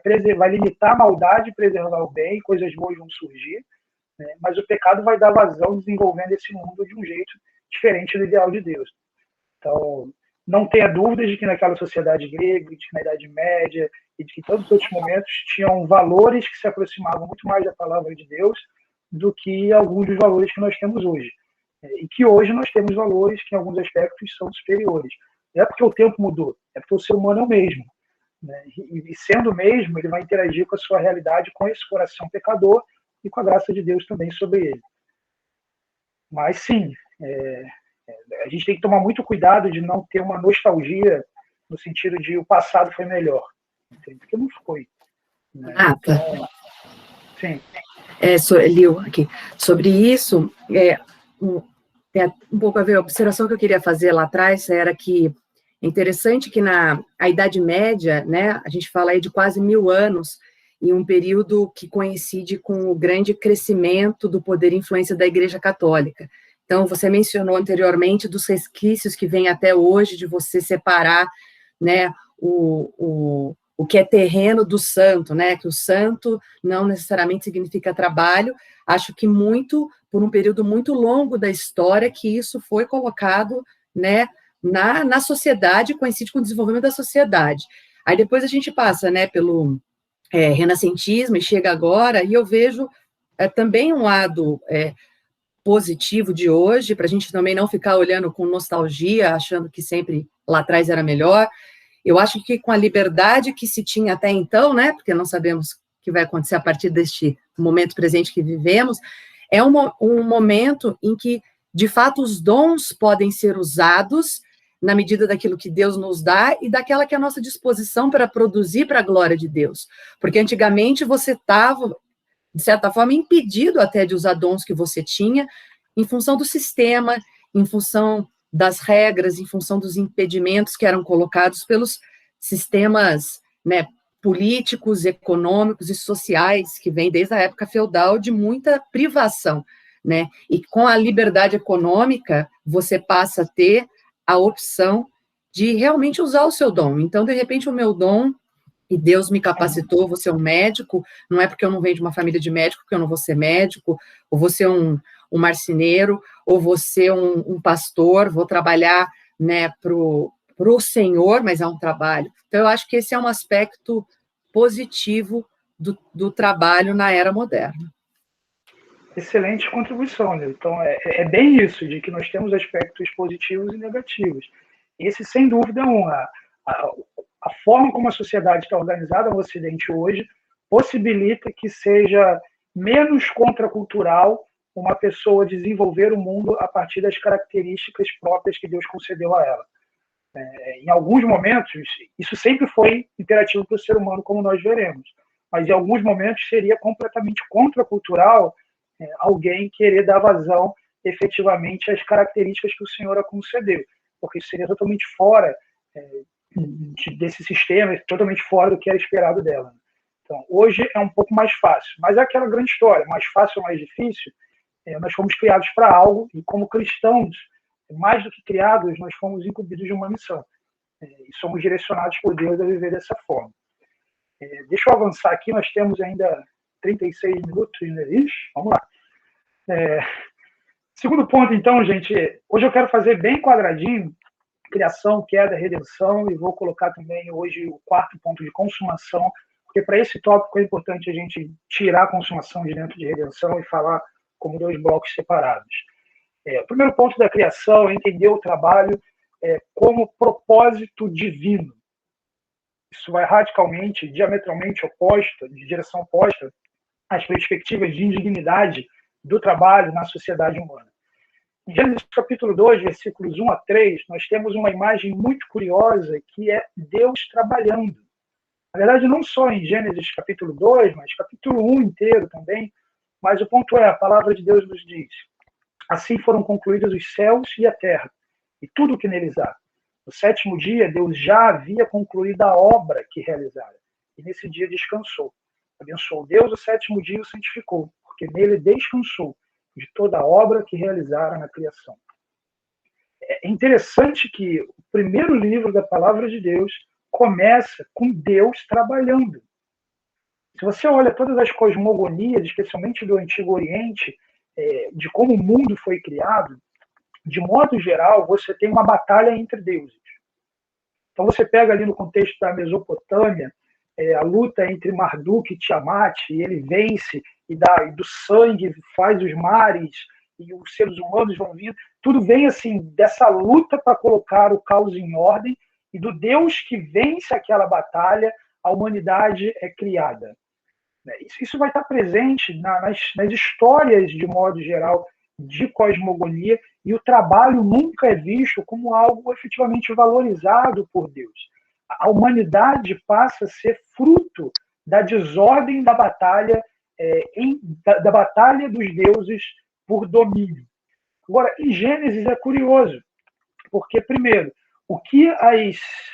limitar a maldade, preservar o bem, coisas boas vão surgir, né? Mas o pecado vai dar vazão desenvolvendo esse mundo de um jeito diferente do ideal de Deus. Então, não tenha dúvidas de que naquela sociedade grega, de que na Idade Média e de que todos os outros momentos tinham valores que se aproximavam muito mais da palavra de Deus do que alguns dos valores que nós temos hoje. E que hoje nós temos valores que, em alguns aspectos, são superiores. Não é porque o tempo mudou, é porque o ser humano é o mesmo. Né? E sendo o mesmo, ele vai interagir com a sua realidade, com esse coração pecador e com a graça de Deus também sobre ele. Mas, sim, a gente tem que tomar muito cuidado de não ter uma nostalgia no sentido de o passado foi melhor. Porque não foi. Né? Então, sim. Liu, aqui. Sobre isso, tem um pouco a ver, a observação que eu queria fazer lá atrás era que é interessante que na Idade Média, né, a gente fala aí de quase 1000 anos, em um período que coincide com o grande crescimento do poder e influência da Igreja Católica. Então, você mencionou anteriormente dos resquícios que vêm até hoje de você separar, né, o que é terreno do santo, né, que o santo não necessariamente significa trabalho. Acho que por um período muito longo da história, que isso foi colocado, né, na sociedade, coincide com o desenvolvimento da sociedade. Aí depois a gente passa, né, pelo renascentismo e chega agora, e eu vejo também um lado positivo de hoje, para a gente também não ficar olhando com nostalgia, achando que sempre lá atrás era melhor. Eu acho que com a liberdade que se tinha até então, né, porque não sabemos o que vai acontecer a partir deste momento presente que vivemos, é um momento em que, de fato, os dons podem ser usados na medida daquilo que Deus nos dá e daquela que é a nossa disposição para produzir para a glória de Deus. Porque antigamente você estava, de certa forma, impedido até de usar dons que você tinha, em função do sistema, em função das regras, em função dos impedimentos que eram colocados pelos sistemas, né, políticos, econômicos e sociais, que vêm desde a época feudal, de muita privação, né? E com a liberdade econômica, você passa a ter a opção de realmente usar o seu dom. Então, de repente, o meu dom, e Deus me capacitou, vou ser um médico, não é porque eu não venho de uma família de médico que eu não vou ser médico, ou vou ser um marceneiro, ou vou ser um pastor, vou trabalhar, né, pro Senhor, mas é um trabalho. Então, eu acho que esse é um aspecto positivo do trabalho na era moderna. Excelente contribuição, né? Então, é bem isso, de que nós temos aspectos positivos e negativos. Esse, sem dúvida, a forma como a sociedade está organizada no Ocidente hoje possibilita que seja menos contracultural uma pessoa desenvolver o mundo a partir das características próprias que Deus concedeu a ela. Em alguns momentos, isso sempre foi imperativo para o ser humano, como nós veremos, mas em alguns momentos seria completamente contracultural alguém querer dar vazão efetivamente às características que o Senhor a concedeu, porque isso seria totalmente fora desse sistema, totalmente fora do que era esperado dela. Então, hoje é um pouco mais fácil, mas é aquela grande história, mais fácil ou mais difícil, nós fomos criados para algo, e como cristãos, mais do que criados, nós fomos incumbidos de uma missão, e somos direcionados por Deus a viver dessa forma. Deixa eu avançar aqui, nós temos ainda 36 minutos, né? Vamos lá. Segundo ponto, então, gente, hoje eu quero fazer bem quadradinho, criação, queda, redenção, e vou colocar também hoje o quarto ponto de consumação, porque para esse tópico é importante a gente tirar a consumação de dentro de redenção e falar como dois blocos separados. O primeiro ponto da criação é entender o trabalho como propósito divino. Isso vai radicalmente, diametralmente oposto, de direção oposta às perspectivas de indignidade do trabalho na sociedade humana. Em Gênesis capítulo 2, versículos 1 a 3, nós temos uma imagem muito curiosa que é Deus trabalhando. Na verdade, não só em Gênesis capítulo 2, mas capítulo 1 inteiro também, mas o ponto é, a palavra de Deus nos diz: assim foram concluídos os céus e a terra, e tudo o que neles há. No sétimo dia, Deus já havia concluído a obra que realizara, e nesse dia descansou. Abençoou Deus o sétimo dia e o santificou, porque nele descansou de toda a obra que realizara na criação. É interessante que o primeiro livro da palavra de Deus começa com Deus trabalhando. Se você olha todas as cosmogonias, especialmente do Antigo Oriente, de como o mundo foi criado, de modo geral, você tem uma batalha entre deuses. Então você pega ali no contexto da Mesopotâmia, a luta entre Marduk e Tiamat, e ele vence, e do sangue faz os mares, e os seres humanos vão vindo. Tudo vem assim, dessa luta para colocar o caos em ordem, e do Deus que vence aquela batalha, a humanidade é criada. Isso vai estar presente nas histórias, de modo geral, de cosmogonia, e o trabalho nunca é visto como algo efetivamente valorizado por Deus. A humanidade passa a ser fruto da desordem da batalha, da batalha dos deuses por domínio. Agora, em Gênesis é curioso, porque, primeiro, o que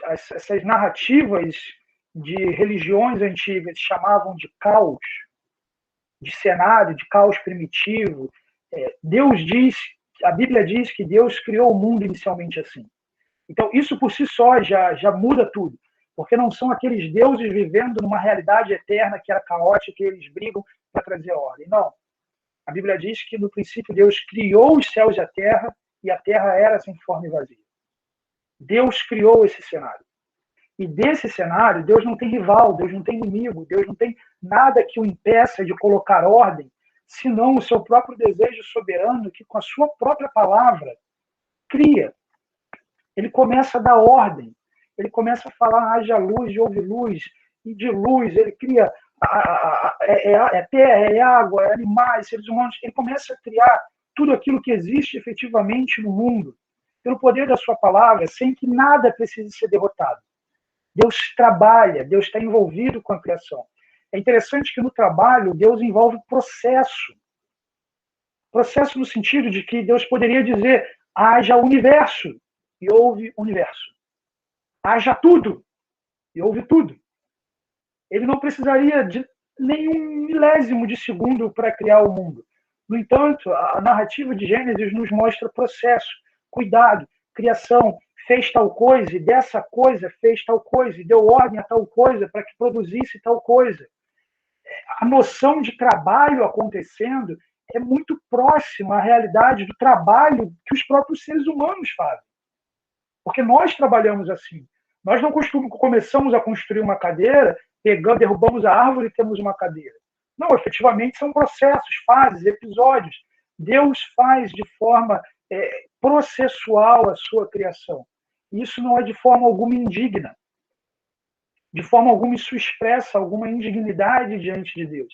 essas narrativas de religiões antigas chamavam de caos, de cenário, de caos primitivo, a Bíblia diz que Deus criou o mundo inicialmente assim. Então, isso por si só já muda tudo, porque não são aqueles deuses vivendo numa realidade eterna que era caótica e eles brigam para trazer ordem. Não. A Bíblia diz que, no princípio, Deus criou os céus e a terra era sem forma e vazia. Deus criou esse cenário. E desse cenário, Deus não tem rival, Deus não tem inimigo, Deus não tem nada que o impeça de colocar ordem, senão o seu próprio desejo soberano, que com a sua própria palavra cria. Ele começa a dar ordem, ele começa a falar: haja luz e houve luz, e de luz ele cria terra, é água, é animais, seres humanos. Ele começa a criar tudo aquilo que existe efetivamente no mundo, pelo poder da sua palavra, sem que nada precise ser derrotado. Deus trabalha, Deus está envolvido com a criação. É interessante que no trabalho Deus envolve processo. Processo no sentido de que Deus poderia dizer: haja universo, e houve universo. Haja tudo, e houve tudo. Ele não precisaria de nenhum milésimo de segundo para criar o mundo. No entanto, a narrativa de Gênesis nos mostra processo, cuidado, criação. Fez tal coisa, e dessa coisa fez tal coisa, e deu ordem a tal coisa para que produzisse tal coisa. A noção de trabalho acontecendo é muito próxima à realidade do trabalho que os próprios seres humanos fazem. Porque nós trabalhamos assim. Nós não começamos a construir uma cadeira, derrubamos a árvore e temos uma cadeira. Não, efetivamente são processos, fases, episódios. Deus faz de forma processual a sua criação. Isso não é de forma alguma indigna. De forma alguma isso expressa alguma indignidade diante de Deus.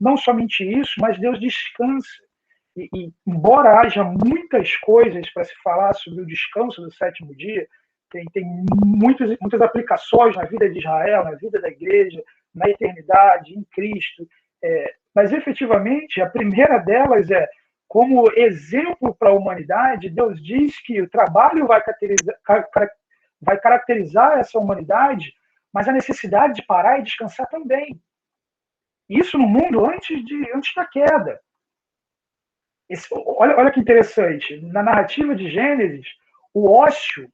Não somente isso, mas Deus descansa. E embora haja muitas coisas para se falar sobre o descanso do sétimo dia, tem muitas aplicações na vida de Israel, na vida da igreja, na eternidade, em Cristo. Mas, efetivamente, a primeira delas é, como exemplo para a humanidade, Deus diz que o trabalho vai caracterizar essa humanidade, mas a necessidade de parar e descansar também. Isso no mundo antes da queda. Olha que interessante. Na narrativa de Gênesis, o ócio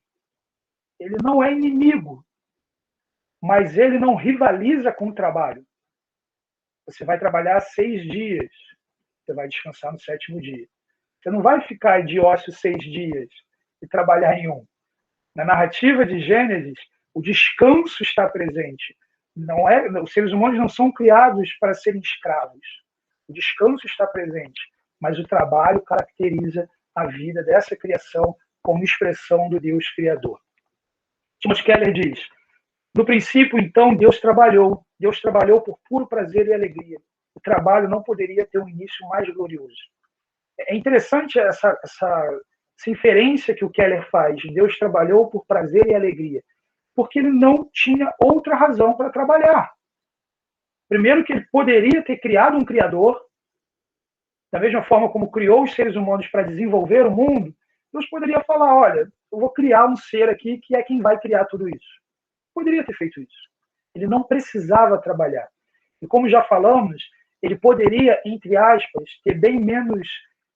ele não é inimigo, mas ele não rivaliza com o trabalho. Você vai trabalhar 6 dias, você vai descansar no 7º dia. Você não vai ficar de ócio 6 dias e trabalhar em 1. Na narrativa de Gênesis, o descanso está presente. Os seres humanos não são criados para serem escravos. O descanso está presente, mas o trabalho caracteriza a vida dessa criação como expressão do Deus Criador. Timothy Keller diz: no princípio, então, Deus trabalhou por puro prazer e alegria. O trabalho não poderia ter um início mais glorioso. É interessante essa inferência que o Keller faz. Deus trabalhou por prazer e alegria, porque ele não tinha outra razão para trabalhar. Primeiro, que ele poderia ter criado um criador, da mesma forma como criou os seres humanos para desenvolver o mundo. Deus poderia falar: olha, eu vou criar um ser aqui que é quem vai criar tudo isso. Poderia ter feito isso. Ele não precisava trabalhar. E como já falamos, ele poderia, entre aspas, ter bem menos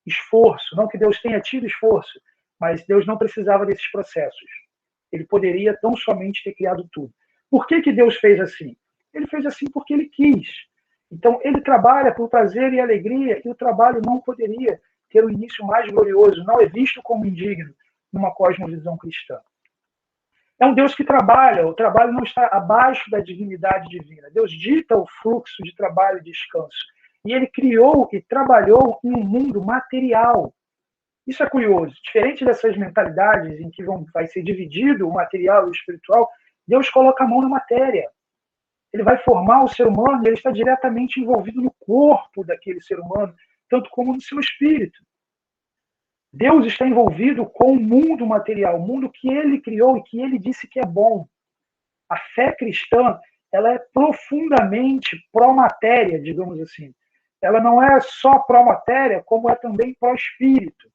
esforço. Não que Deus tenha tido esforço, mas Deus não precisava desses processos. Ele poderia tão somente ter criado tudo. Por que Deus fez assim? Ele fez assim porque ele quis. Então, ele trabalha por prazer e alegria, e o trabalho não poderia ter um início mais glorioso, não é visto como indigno numa cosmovisão cristã. É um Deus que trabalha, o trabalho não está abaixo da dignidade divina. Deus dita o fluxo de trabalho e descanso. E ele criou e trabalhou em um mundo material. Isso é curioso. Diferente dessas mentalidades em que vai ser dividido o material e o espiritual, Deus coloca a mão na matéria. Ele vai formar o ser humano e ele está diretamente envolvido no corpo daquele ser humano, tanto como no seu espírito. Deus está envolvido com o mundo material, o mundo que ele criou e que ele disse que é bom. A fé cristã, ela é profundamente pró-matéria, digamos assim. Ela não é só pró-matéria, como é também pró-espírito.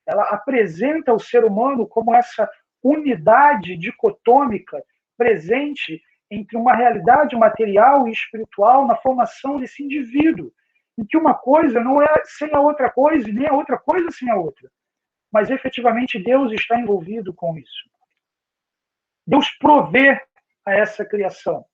Ela apresenta o ser humano como essa unidade dicotômica presente entre uma realidade material e espiritual na formação desse indivíduo, em que uma coisa não é sem a outra coisa e nem a outra coisa sem a outra. Mas, efetivamente, Deus está envolvido com isso. Deus provê a essa criação.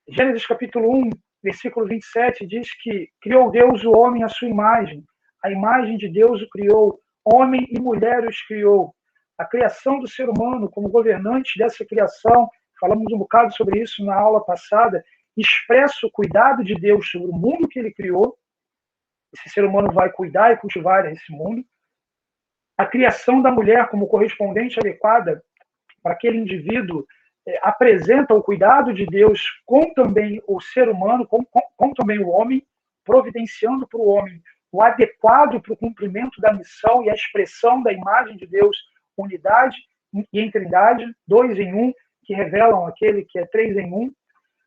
Gênesis capítulo 1, versículo 27, diz que criou Deus o homem à sua imagem. A imagem de Deus o criou. Homem e mulher os criou. A criação do ser humano como governante dessa criação, falamos um bocado sobre isso na aula passada, expressa o cuidado de Deus sobre o mundo que ele criou. Esse ser humano vai cuidar e cultivar esse mundo. A criação da mulher como correspondente adequada para aquele indivíduo apresenta o cuidado de Deus com também o ser humano, com também o homem, providenciando para o homem o adequado para o cumprimento da missão e a expressão da imagem de Deus, unidade e em trindade, 2 em 1, que revelam aquele que é 3 em 1.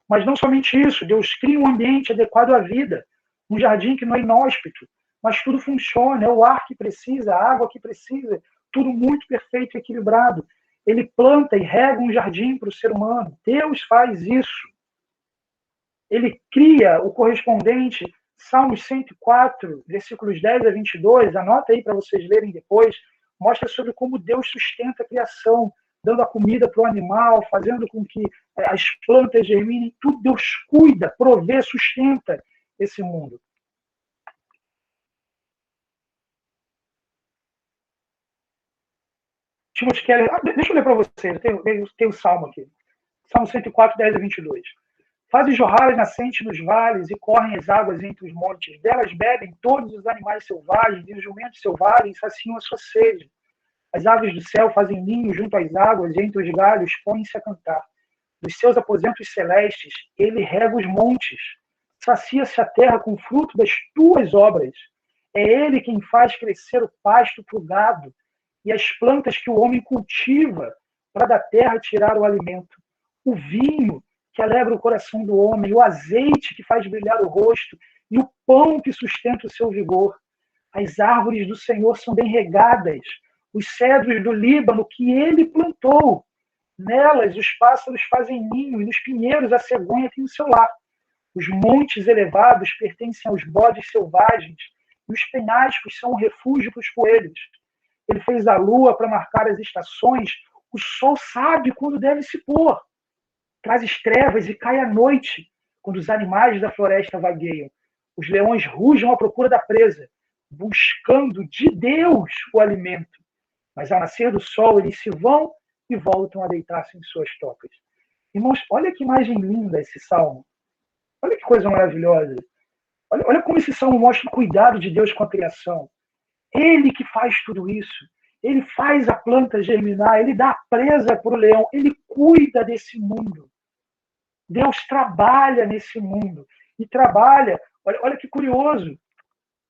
Mas não somente isso, Deus cria um ambiente adequado à vida, um jardim que não é inóspito, mas tudo funciona, é o ar que precisa, a água que precisa, tudo muito perfeito e equilibrado. Ele planta e rega um jardim para o ser humano. Deus faz isso. Ele cria o correspondente, Salmos 104, versículos 10 a 22, anota aí para vocês lerem depois, mostra sobre como Deus sustenta a criação, dando a comida para o animal, fazendo com que as plantas germinem, tudo Deus cuida, provê, sustenta esse mundo. Timothy Keller, deixa eu ler para vocês, tem o Salmo aqui. Salmo 104, 10 a 22. Fazem jorrar as nascentes nos vales e correm as águas entre os montes. Delas bebem todos os animais selvagens e os jumentos selvagens saciam a sua sede. As aves do céu fazem ninho junto às águas e entre os galhos põem-se a cantar. Dos seus aposentos celestes, ele rega os montes. Sacia-se a terra com o fruto das tuas obras. É ele quem faz crescer o pasto para o gado e as plantas que o homem cultiva para da terra tirar o alimento. O vinho que alegra o coração do homem, o azeite que faz brilhar o rosto e o pão que sustenta o seu vigor. As árvores do Senhor são bem regadas, os cedros do Líbano que ele plantou. Nelas os pássaros fazem ninho e nos pinheiros a cegonha tem o seu lar. Os montes elevados pertencem aos bodes selvagens e os penhascos são um refúgio para os coelhos. Ele fez a lua para marcar as estações, o sol sabe quando deve se pôr. Traz as trevas e cai a noite, quando os animais da floresta vagueiam. Os leões rugem à procura da presa, buscando de Deus o alimento. Mas ao nascer do sol, eles se vão e voltam a deitar-se em suas tocas. Irmãos, olha que imagem linda esse salmo. Olha que coisa maravilhosa. Olha como esse salmo mostra o cuidado de Deus com a criação. Ele que faz tudo isso. Ele faz a planta germinar, ele dá a presa para o leão, ele cuida desse mundo. Deus trabalha nesse mundo. E trabalha, olha que curioso.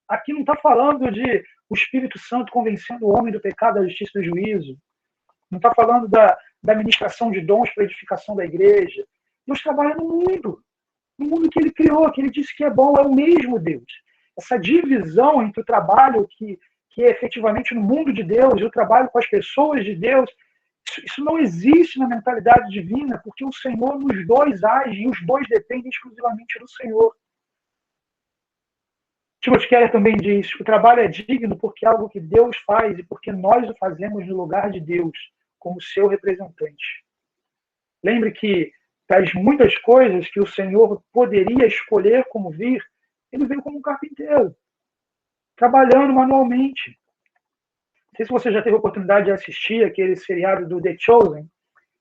Aqui não está falando de o Espírito Santo convencendo o homem do pecado, da justiça e do juízo. Não está falando da ministração de dons para a edificação da igreja. Deus trabalha no mundo que ele criou, que ele disse que é bom, é o mesmo Deus. Essa divisão entre o trabalho que é efetivamente no mundo de Deus e o trabalho com as pessoas de Deus, isso não existe na mentalidade divina, porque o Senhor nos dois age e os dois dependem exclusivamente do Senhor. Timothy Keller também diz, o trabalho é digno porque é algo que Deus faz e porque nós o fazemos no lugar de Deus, como seu representante. Lembre que das muitas coisas que o Senhor poderia escolher como vir, ele veio como um carpinteiro, trabalhando manualmente. Não sei se você já teve a oportunidade de assistir aquele seriado do The Chosen.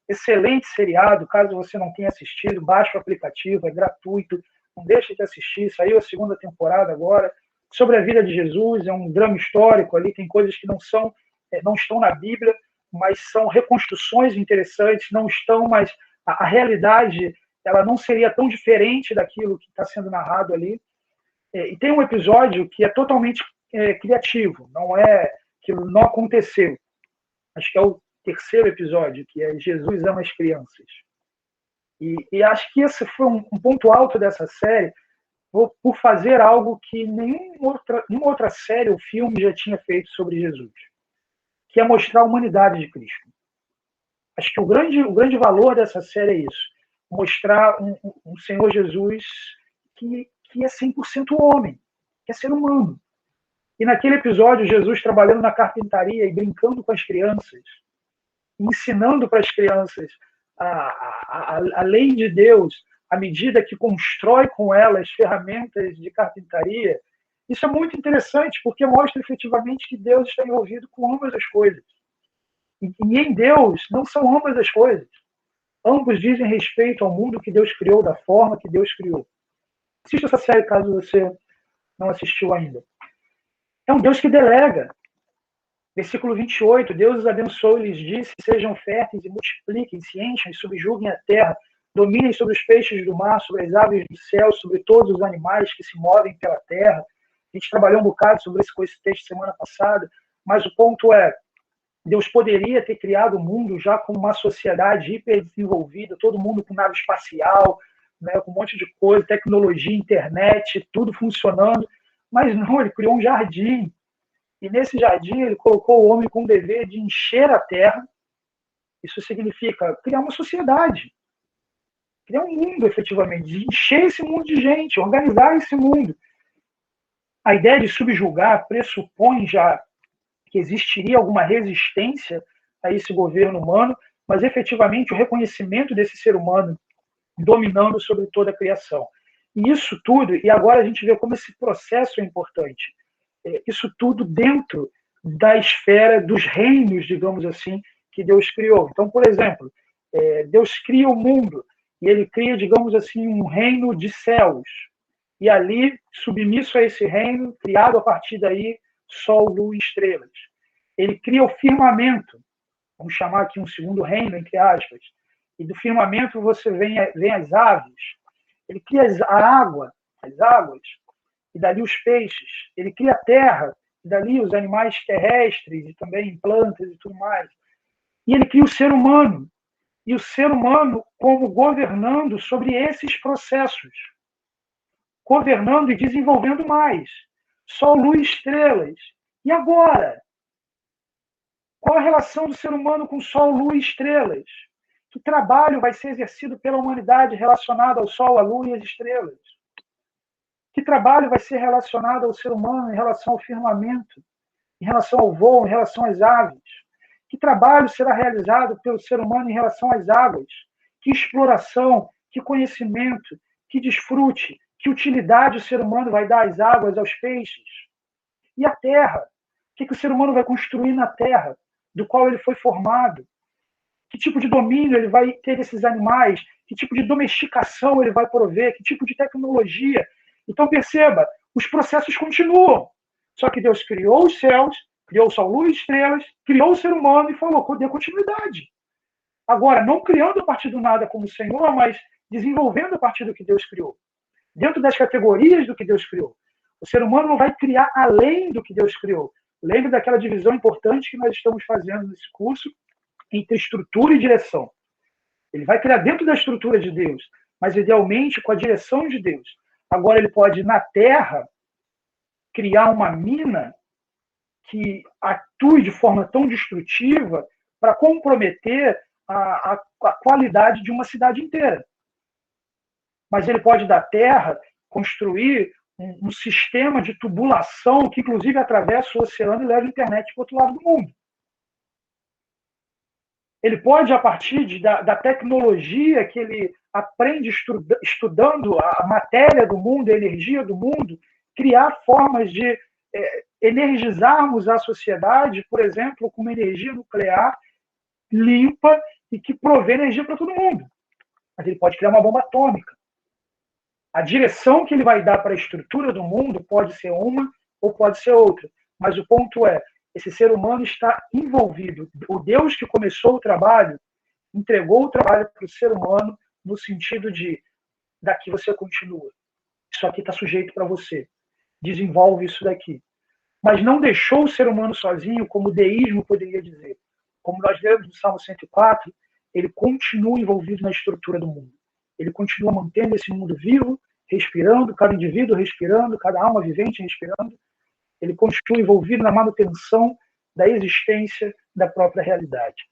Excelente seriado, caso você não tenha assistido, baixe o aplicativo, é gratuito, não deixe de assistir, saiu a 2ª temporada agora, sobre a vida de Jesus, é um drama histórico ali, tem coisas que não estão na Bíblia, mas são reconstruções interessantes, não estão, mas a realidade ela não seria tão diferente daquilo que está sendo narrado ali. E tem um episódio que é totalmente criativo, não é que não aconteceu. Acho que é o 3º episódio, que é Jesus ama as crianças. E acho que esse foi um ponto alto dessa série, por fazer algo que nenhuma outra série ou filme já tinha feito sobre Jesus, que é mostrar a humanidade de Cristo. Acho que o grande valor dessa série é isso, mostrar um Senhor Jesus que é 100% homem, que é ser humano. E naquele episódio, Jesus trabalhando na carpintaria e brincando com as crianças, ensinando para as crianças a lei de Deus, à medida que constrói com elas ferramentas de carpintaria. Isso é muito interessante, porque mostra efetivamente que Deus está envolvido com ambas as coisas. E em Deus não são ambas as coisas. Ambos dizem respeito ao mundo que Deus criou, da forma que Deus criou. Assista essa série, caso você não assistiu ainda. É um Deus que delega. Versículo 28, Deus os abençoou e lhes disse, sejam férteis e multipliquem, se enchem e subjuguem a terra, dominem sobre os peixes do mar, sobre as aves do céu, sobre todos os animais que se movem pela terra. A gente trabalhou um bocado sobre esse texto semana passada, mas o ponto é, Deus poderia ter criado o mundo já com uma sociedade hiperdesenvolvida, todo mundo com nave espacial, né, com um monte de coisa, tecnologia, internet, tudo funcionando, mas não, ele criou um jardim. E nesse jardim ele colocou o homem com o dever de encher a terra. Isso significa criar uma sociedade, criar um mundo, efetivamente, de encher esse mundo de gente, organizar esse mundo. A ideia de subjugar pressupõe já que existiria alguma resistência a esse governo humano, mas efetivamente o reconhecimento desse ser humano dominando sobre toda a criação. E isso tudo, e agora a gente vê como esse processo é importante, isso tudo dentro da esfera dos reinos, digamos assim, que Deus criou. Então, por exemplo, Deus cria o mundo, e ele cria, digamos assim, um reino de céus. E ali, submisso a esse reino, criado a partir daí, sol, lua e estrelas. Ele cria o firmamento, vamos chamar aqui um segundo reino, entre aspas, e do firmamento você vem as aves. Ele cria a água, as águas, e dali os peixes. Ele cria a terra, e dali os animais terrestres, e também plantas e tudo mais. E ele cria o ser humano. E o ser humano como governando sobre esses processos. Governando e desenvolvendo mais. Sol, luz, estrelas. E agora? Qual a relação do ser humano com Sol, lua e estrelas? Que trabalho vai ser exercido pela humanidade relacionado ao Sol, à lua e às estrelas? Que trabalho vai ser relacionado ao ser humano em relação ao firmamento, em relação ao voo, em relação às aves? Que trabalho será realizado pelo ser humano em relação às águas? Que exploração, que conhecimento, que desfrute, que utilidade o ser humano vai dar às águas, aos peixes? E a terra? O que o ser humano vai construir na terra, do qual ele foi formado? Que tipo de domínio ele vai ter desses animais? Que tipo de domesticação ele vai prover? Que tipo de tecnologia? Então, perceba, os processos continuam. Só que Deus criou os céus, criou o sol, lua e estrelas, criou o ser humano e falou, dê continuidade. Agora, não criando a partir do nada como o Senhor, mas desenvolvendo a partir do que Deus criou. Dentro das categorias do que Deus criou. O ser humano não vai criar além do que Deus criou. Lembre daquela divisão importante que nós estamos fazendo nesse curso entre estrutura e direção. Ele vai criar dentro da estrutura de Deus, mas idealmente com a direção de Deus. Agora ele pode, na Terra, criar uma mina que atue de forma tão destrutiva para comprometer a qualidade de uma cidade inteira. Mas ele pode, da Terra, construir um sistema de tubulação que, inclusive, atravessa o oceano e leva a internet para o outro lado do mundo. Ele pode, a partir da tecnologia que ele aprende estudando a matéria do mundo, a energia do mundo, criar formas de energizarmos a sociedade, por exemplo, com uma energia nuclear limpa e que provê energia para todo mundo. Mas ele pode criar uma bomba atômica. A direção que ele vai dar para a estrutura do mundo pode ser uma ou pode ser outra. Mas o ponto é, esse ser humano está envolvido. O Deus que começou o trabalho, entregou o trabalho para o ser humano no sentido de, daqui você continua. Isso aqui está sujeito para você. Desenvolve isso daqui. Mas não deixou o ser humano sozinho, como o deísmo poderia dizer. Como nós lemos no Salmo 104, ele continua envolvido na estrutura do mundo. Ele continua mantendo esse mundo vivo, respirando, cada indivíduo respirando, cada alma vivente respirando. Ele continua envolvido na manutenção da existência da própria realidade.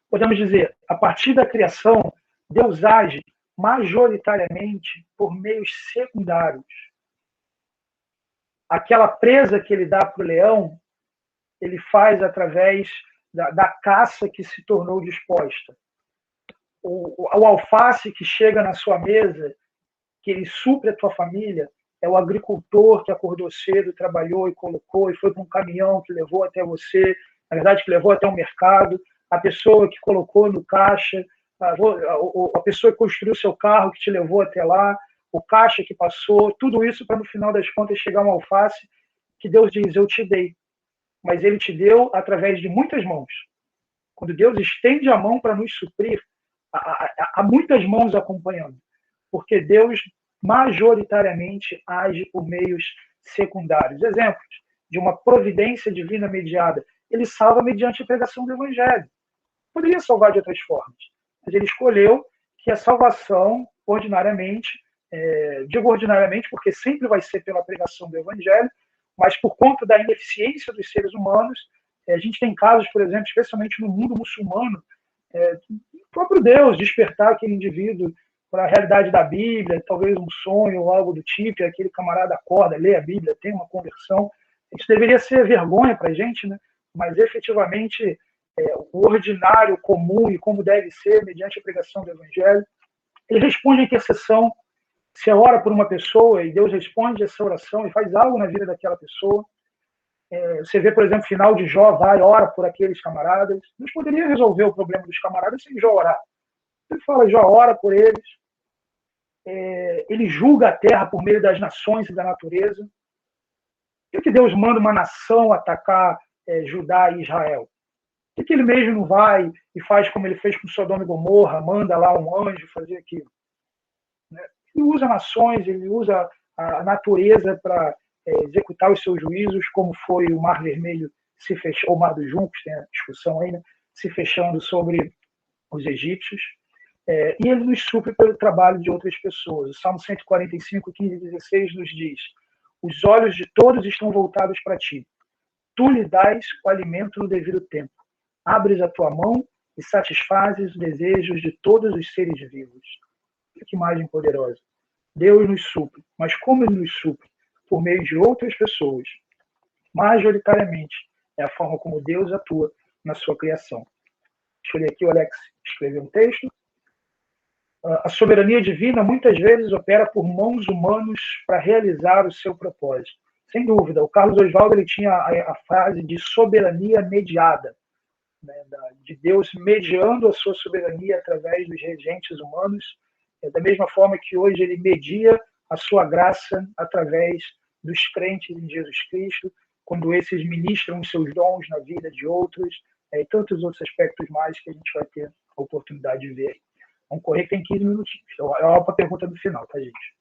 Podemos dizer, a partir da criação, Deus age majoritariamente por meios secundários. Aquela presa que ele dá para o leão, ele faz através da caça que se tornou disposta. O alface que chega na sua mesa, que ele supre a tua família, é o agricultor que acordou cedo, trabalhou e colocou, e foi para um caminhão que levou até você, na verdade, que levou até o mercado, a pessoa que colocou no caixa, a pessoa que construiu o seu carro, que te levou até lá, o caixa que passou, tudo isso para, no final das contas, chegar um alface que Deus diz, eu te dei. Mas ele te deu através de muitas mãos. Quando Deus estende a mão para nos suprir, há muitas mãos acompanhando, porque Deus majoritariamente age por meios secundários. Exemplos de uma providência divina mediada. Ele salva mediante a pregação do Evangelho. Poderia salvar de outras formas, mas ele escolheu que a salvação, ordinariamente, digo ordinariamente porque sempre vai ser pela pregação do Evangelho, mas por conta da ineficiência dos seres humanos, a gente tem casos, por exemplo, especialmente no mundo muçulmano, o próprio Deus despertar aquele indivíduo para a realidade da Bíblia, talvez um sonho ou algo do tipo, e aquele camarada acorda, lê a Bíblia, tem uma conversão. Isso deveria ser vergonha para a gente, né? Mas efetivamente o ordinário, comum e como deve ser, mediante a pregação do Evangelho, ele responde à intercessão. Você ora por uma pessoa e Deus responde essa oração e faz algo na vida daquela pessoa. Você vê, por exemplo, o final de Jó, vai, ora por aqueles camaradas. Deus poderia resolver o problema dos camaradas sem Jó orar. Ele fala, Jó, ora por eles. Ele julga a terra por meio das nações e da natureza. Por que Deus manda uma nação atacar Judá e Israel? Por que ele mesmo não vai e faz como ele fez com Sodoma e Gomorra, manda lá um anjo fazer aquilo? Ele usa nações, ele usa a natureza para executar os seus juízos, como foi o Mar Vermelho se fechou, o Mar dos Juncos, tem a discussão aí, né, se fechando sobre os egípcios, e ele nos supre pelo trabalho de outras pessoas. O Salmo 145, 15 e 16 nos diz: os olhos de todos estão voltados para ti. Tu lhe dás o alimento no devido tempo. Abres a tua mão e satisfazes os desejos de todos os seres vivos. Que imagem poderosa. Deus nos supre. Mas como ele nos supre? Por meio de outras pessoas. Majoritariamente, é a forma como Deus atua na sua criação. Deixa eu ler aqui, o Alex escreveu um texto. A soberania divina muitas vezes opera por mãos humanas para realizar o seu propósito. Sem dúvida, o Carlos Oswaldo ele tinha a frase de soberania mediada, né, de Deus mediando a sua soberania através dos regentes humanos, da mesma forma que hoje ele media a sua graça através dos crentes em Jesus Cristo, quando esses ministram os seus dons na vida de outros, e tantos outros aspectos mais que a gente vai ter a oportunidade de ver. Vamos correr, que tem 15 minutinhos. É uma pergunta do final, tá, gente?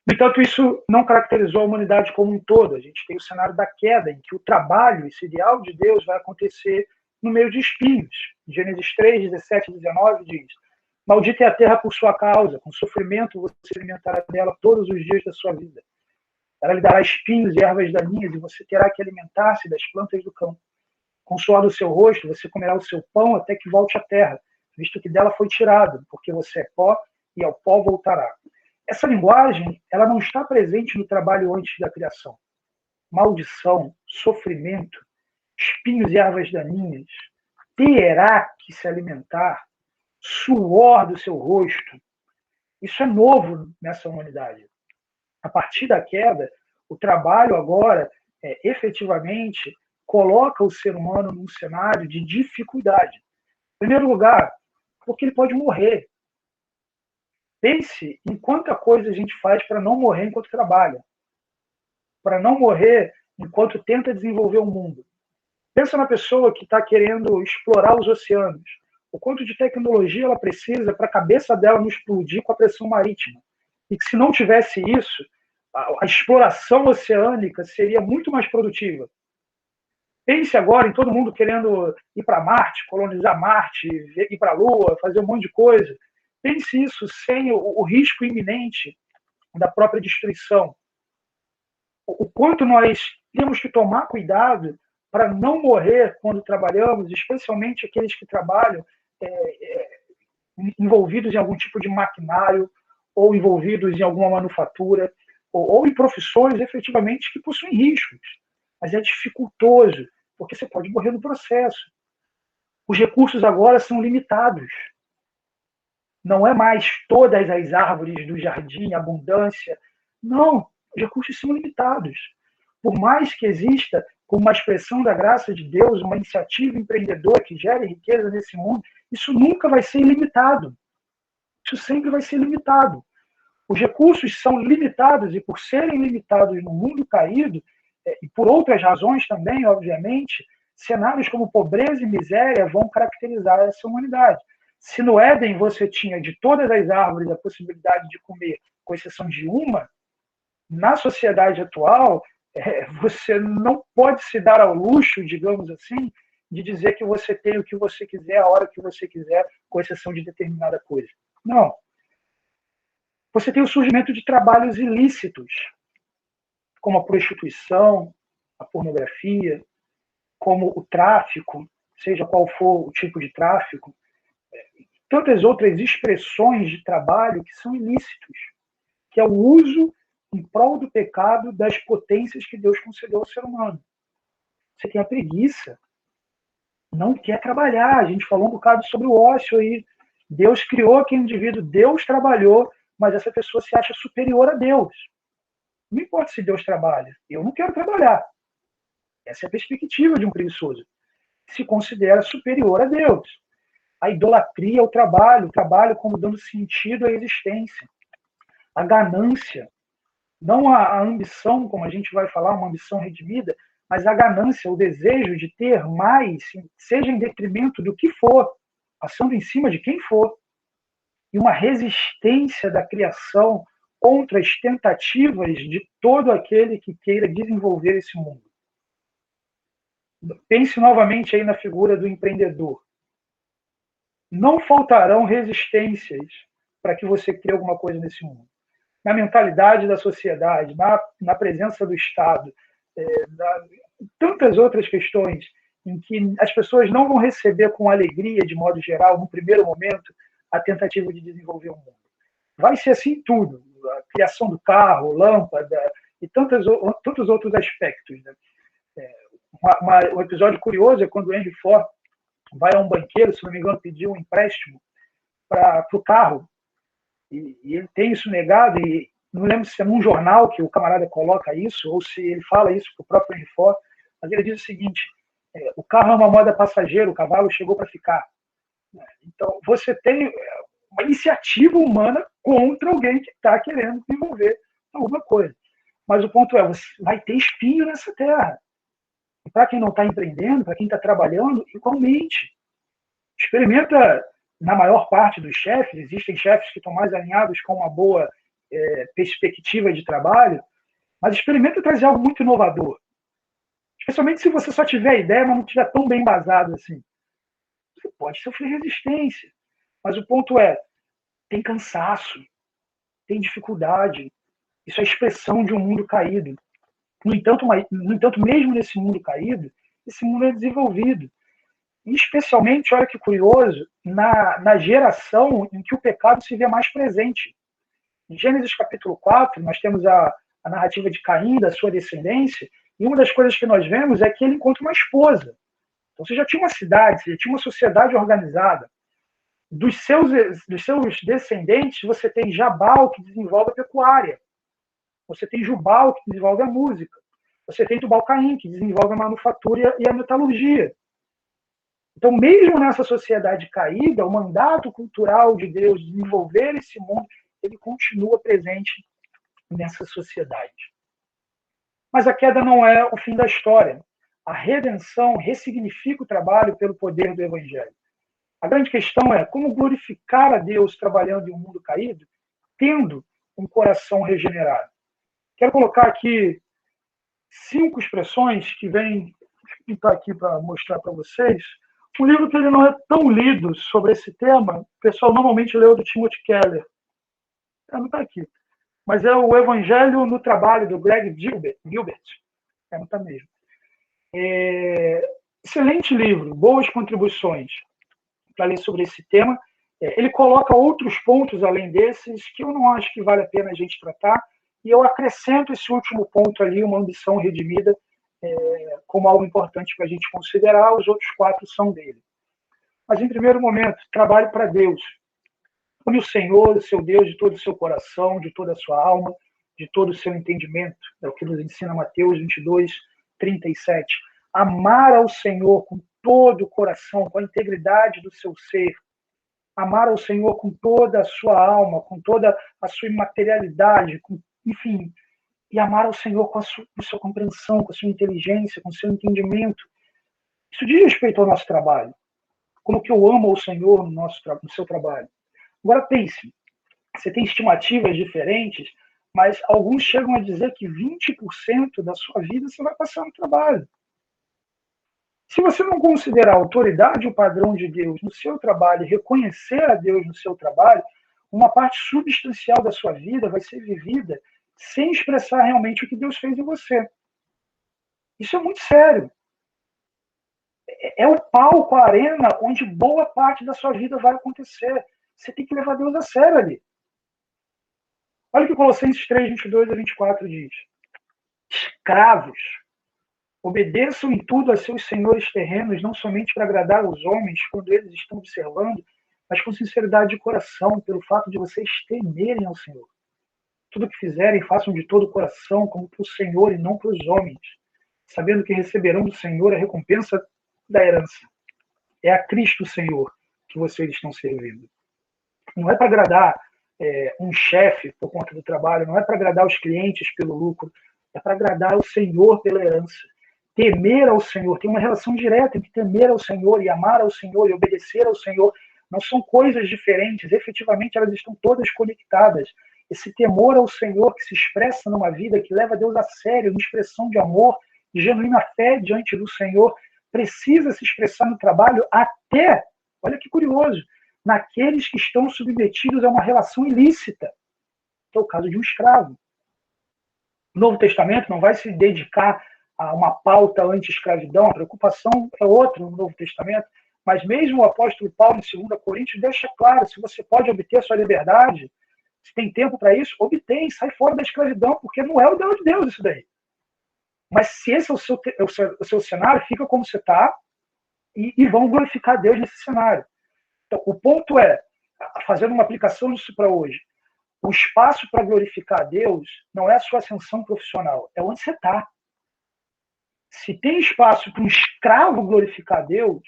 No entanto, isso não caracterizou a humanidade como um todo. A gente tem o cenário da queda, em que o trabalho, esse ideal de Deus, vai acontecer no meio de espinhos. Gênesis 3, 17 e 19 diz: maldita é a terra por sua causa, com sofrimento você se alimentará dela todos os dias da sua vida. Ela lhe dará espinhos e ervas daninhas, e você terá que alimentar-se das plantas do campo. Com o suor do seu rosto, você comerá o seu pão até que volte à terra, visto que dela foi tirado, porque você é pó e ao pó voltará. Essa linguagem, ela não está presente no trabalho antes da criação. Maldição, sofrimento, espinhos e ervas daninhas, terá que se alimentar, suor do seu rosto. Isso é novo nessa humanidade. A partir da queda, o trabalho agora, efetivamente, coloca o ser humano num cenário de dificuldade. Em primeiro lugar, porque ele pode morrer. Pense em quanta coisa a gente faz para não morrer enquanto trabalha, para não morrer enquanto tenta desenvolver o mundo. Pensa na pessoa que está querendo explorar os oceanos. O quanto de tecnologia ela precisa para a cabeça dela não explodir com a pressão marítima. E que se não tivesse isso, a exploração oceânica seria muito mais produtiva. Pense agora em todo mundo querendo ir para Marte, colonizar Marte, ir para a Lua, fazer um monte de coisa. Pense isso sem o risco iminente da própria destruição. O quanto nós temos que tomar cuidado para não morrer quando trabalhamos, especialmente aqueles que trabalham envolvidos em algum tipo de maquinário ou envolvidos em alguma manufatura ou em profissões efetivamente que possuem riscos. Mas é dificultoso, porque você pode morrer no processo. Os recursos agora são limitados. Não é mais todas as árvores do jardim, abundância. Não, os recursos são limitados. Por mais que exista, como uma expressão da graça de Deus, uma iniciativa empreendedora que gere riqueza nesse mundo, isso nunca vai ser ilimitado. Isso sempre vai ser limitado. Os recursos são limitados, e por serem limitados no mundo caído, e por outras razões também, obviamente, cenários como pobreza e miséria vão caracterizar essa humanidade. Se no Éden você tinha de todas as árvores a possibilidade de comer, com exceção de uma, na sociedade atual, você não pode se dar ao luxo, digamos assim, de dizer que você tem o que você quiser, a hora que você quiser, com exceção de determinada coisa. Não. Você tem o surgimento de trabalhos ilícitos, como a prostituição, a pornografia, como o tráfico, seja qual for o tipo de tráfico, tantas outras expressões de trabalho que são ilícitos, que é o uso em prol do pecado das potências que Deus concedeu ao ser humano. Você tem a preguiça, não quer trabalhar. A gente falou um bocado sobre o ócio aí. Deus criou aquele indivíduo, Deus trabalhou, mas essa pessoa se acha superior a Deus. Não importa se Deus trabalha, eu não quero trabalhar. Essa é a perspectiva de um preguiçoso. Se considera superior a Deus. A idolatria ao trabalho, o trabalho como dando sentido à existência. A ganância, não a ambição, como a gente vai falar, uma ambição redimida, mas a ganância, o desejo de ter mais, seja em detrimento do que for, passando em cima de quem for. E uma resistência da criação contra as tentativas de todo aquele que queira desenvolver esse mundo. Pense novamente aí na figura do empreendedor. Não faltarão resistências para que você crie alguma coisa nesse mundo. Na mentalidade da sociedade, na presença do Estado, tantas outras questões em que as pessoas não vão receber com alegria, de modo geral, no primeiro momento, a tentativa de desenvolver o mundo. Vai ser assim tudo, a criação do carro, lâmpada e tantos outros aspectos. Né? Um episódio curioso é quando o Henry Ford vai a um banqueiro, se não me engano, pedir um empréstimo para o carro, e ele tem isso negado, e não lembro se é num jornal que o camarada coloca isso, ou se ele fala isso para o próprio Henry Ford, mas ele diz o seguinte: o carro é uma moda passageira, o cavalo chegou para ficar. Então, você tem uma iniciativa humana contra alguém que está querendo desenvolver alguma coisa. Mas o ponto é, você vai ter espinho nessa terra. E para quem não está empreendendo, para quem está trabalhando, igualmente. Experimenta, na maior parte dos chefes, existem chefes que estão mais alinhados com uma boa perspectiva de trabalho, mas experimenta trazer algo muito inovador. Especialmente se você só tiver ideia, mas não estiver tão bem embasado assim. Você pode sofrer resistência. Mas o ponto é, tem cansaço, tem dificuldade. Isso é a expressão de um mundo caído. No entanto, mesmo nesse mundo caído, esse mundo é desenvolvido. E especialmente, olha que curioso, na geração em que o pecado se vê mais presente. Em Gênesis capítulo 4, nós temos a narrativa de Caim, da sua descendência, e uma das coisas que nós vemos é que ele encontra uma esposa. Então você já tinha uma cidade, você já tinha uma sociedade organizada. Dos seus descendentes, você tem Jabal, que desenvolve a pecuária. Você tem Jubal, que desenvolve a música. Você tem Tubal-Caim, que desenvolve a manufatura e a metalurgia. Então, mesmo nessa sociedade caída, o mandato cultural de Deus de desenvolver esse mundo, ele continua presente nessa sociedade. Mas a queda não é o fim da história. A redenção ressignifica o trabalho pelo poder do Evangelho. A grande questão é como glorificar a Deus trabalhando em um mundo caído, tendo um coração regenerado. Quero colocar aqui 5 expressões que vêm pintar aqui para mostrar para vocês. Um livro que ele não é tão lido sobre esse tema, o pessoal normalmente lê o do Timothy Keller. Não está aqui. Mas é o Evangelho no Trabalho, do Greg Gilbert. Não está mesmo. Excelente livro, boas contribuições para ler sobre esse tema. Ele coloca outros pontos além desses que eu não acho que vale a pena a gente tratar, e eu acrescento esse último ponto ali, uma ambição redimida, como algo importante para a gente considerar. Os outros 4 são dele. Mas, em primeiro momento, trabalhe para Deus. Ame o Senhor, o seu Deus, de todo o seu coração, de toda a sua alma, de todo o seu entendimento. É o que nos ensina Mateus 22, 37. Amar ao Senhor com todo o coração, com a integridade do seu ser. Amar ao Senhor com toda a sua alma, com toda a sua imaterialidade, enfim, e amar ao Senhor com a sua compreensão, com a sua inteligência, com o seu entendimento. Isso diz respeito ao nosso trabalho. Como que eu amo ao Senhor no seu trabalho. Agora pense, você tem estimativas diferentes, mas alguns chegam a dizer que 20% da sua vida você vai passar no trabalho. Se você não considerar a autoridade e o padrão de Deus no seu trabalho, reconhecer a Deus no seu trabalho, uma parte substancial da sua vida vai ser vivida sem expressar realmente o que Deus fez em você. Isso é muito sério. É o palco, a arena, onde boa parte da sua vida vai acontecer. Você tem que levar Deus a sério ali. Olha o que Colossenses 3, 22 a 24 diz. Escravos, obedeçam em tudo a seus senhores terrenos, não somente para agradar os homens quando eles estão observando, mas com sinceridade de coração, pelo fato de vocês temerem ao Senhor. Tudo que fizerem, façam de todo o coração, como para o Senhor e não para os homens, sabendo que receberão do Senhor a recompensa da herança. É a Cristo Senhor que vocês estão servindo. Não é para agradar um chefe por conta do trabalho, não é para agradar os clientes pelo lucro, é para agradar o Senhor pela herança. Temer ao Senhor, tem uma relação direta entre temer ao Senhor e amar ao Senhor e obedecer ao Senhor. Não são coisas diferentes, efetivamente elas estão todas conectadas. esse temor ao Senhor que se expressa numa vida que leva Deus a sério, uma expressão de amor, de genuína fé diante do Senhor, precisa se expressar no trabalho até, olha que curioso, naqueles que estão submetidos a uma relação ilícita, que é o caso de um escravo. O Novo Testamento não vai se dedicar a uma pauta anti-escravidão, a preocupação é outra no Novo Testamento, mas mesmo o apóstolo Paulo, em 2 Coríntios, deixa claro, se você pode obter sua liberdade, se tem tempo para isso, obtém, sai fora da escravidão, porque não é o ideal de Deus isso daí. Mas se esse é o seu cenário, fica como você está e vão glorificar Deus nesse cenário. Então, o ponto é, fazendo uma aplicação disso para hoje, o espaço para glorificar a Deus não é a sua ascensão profissional, é onde você está. Se tem espaço para um escravo glorificar a Deus,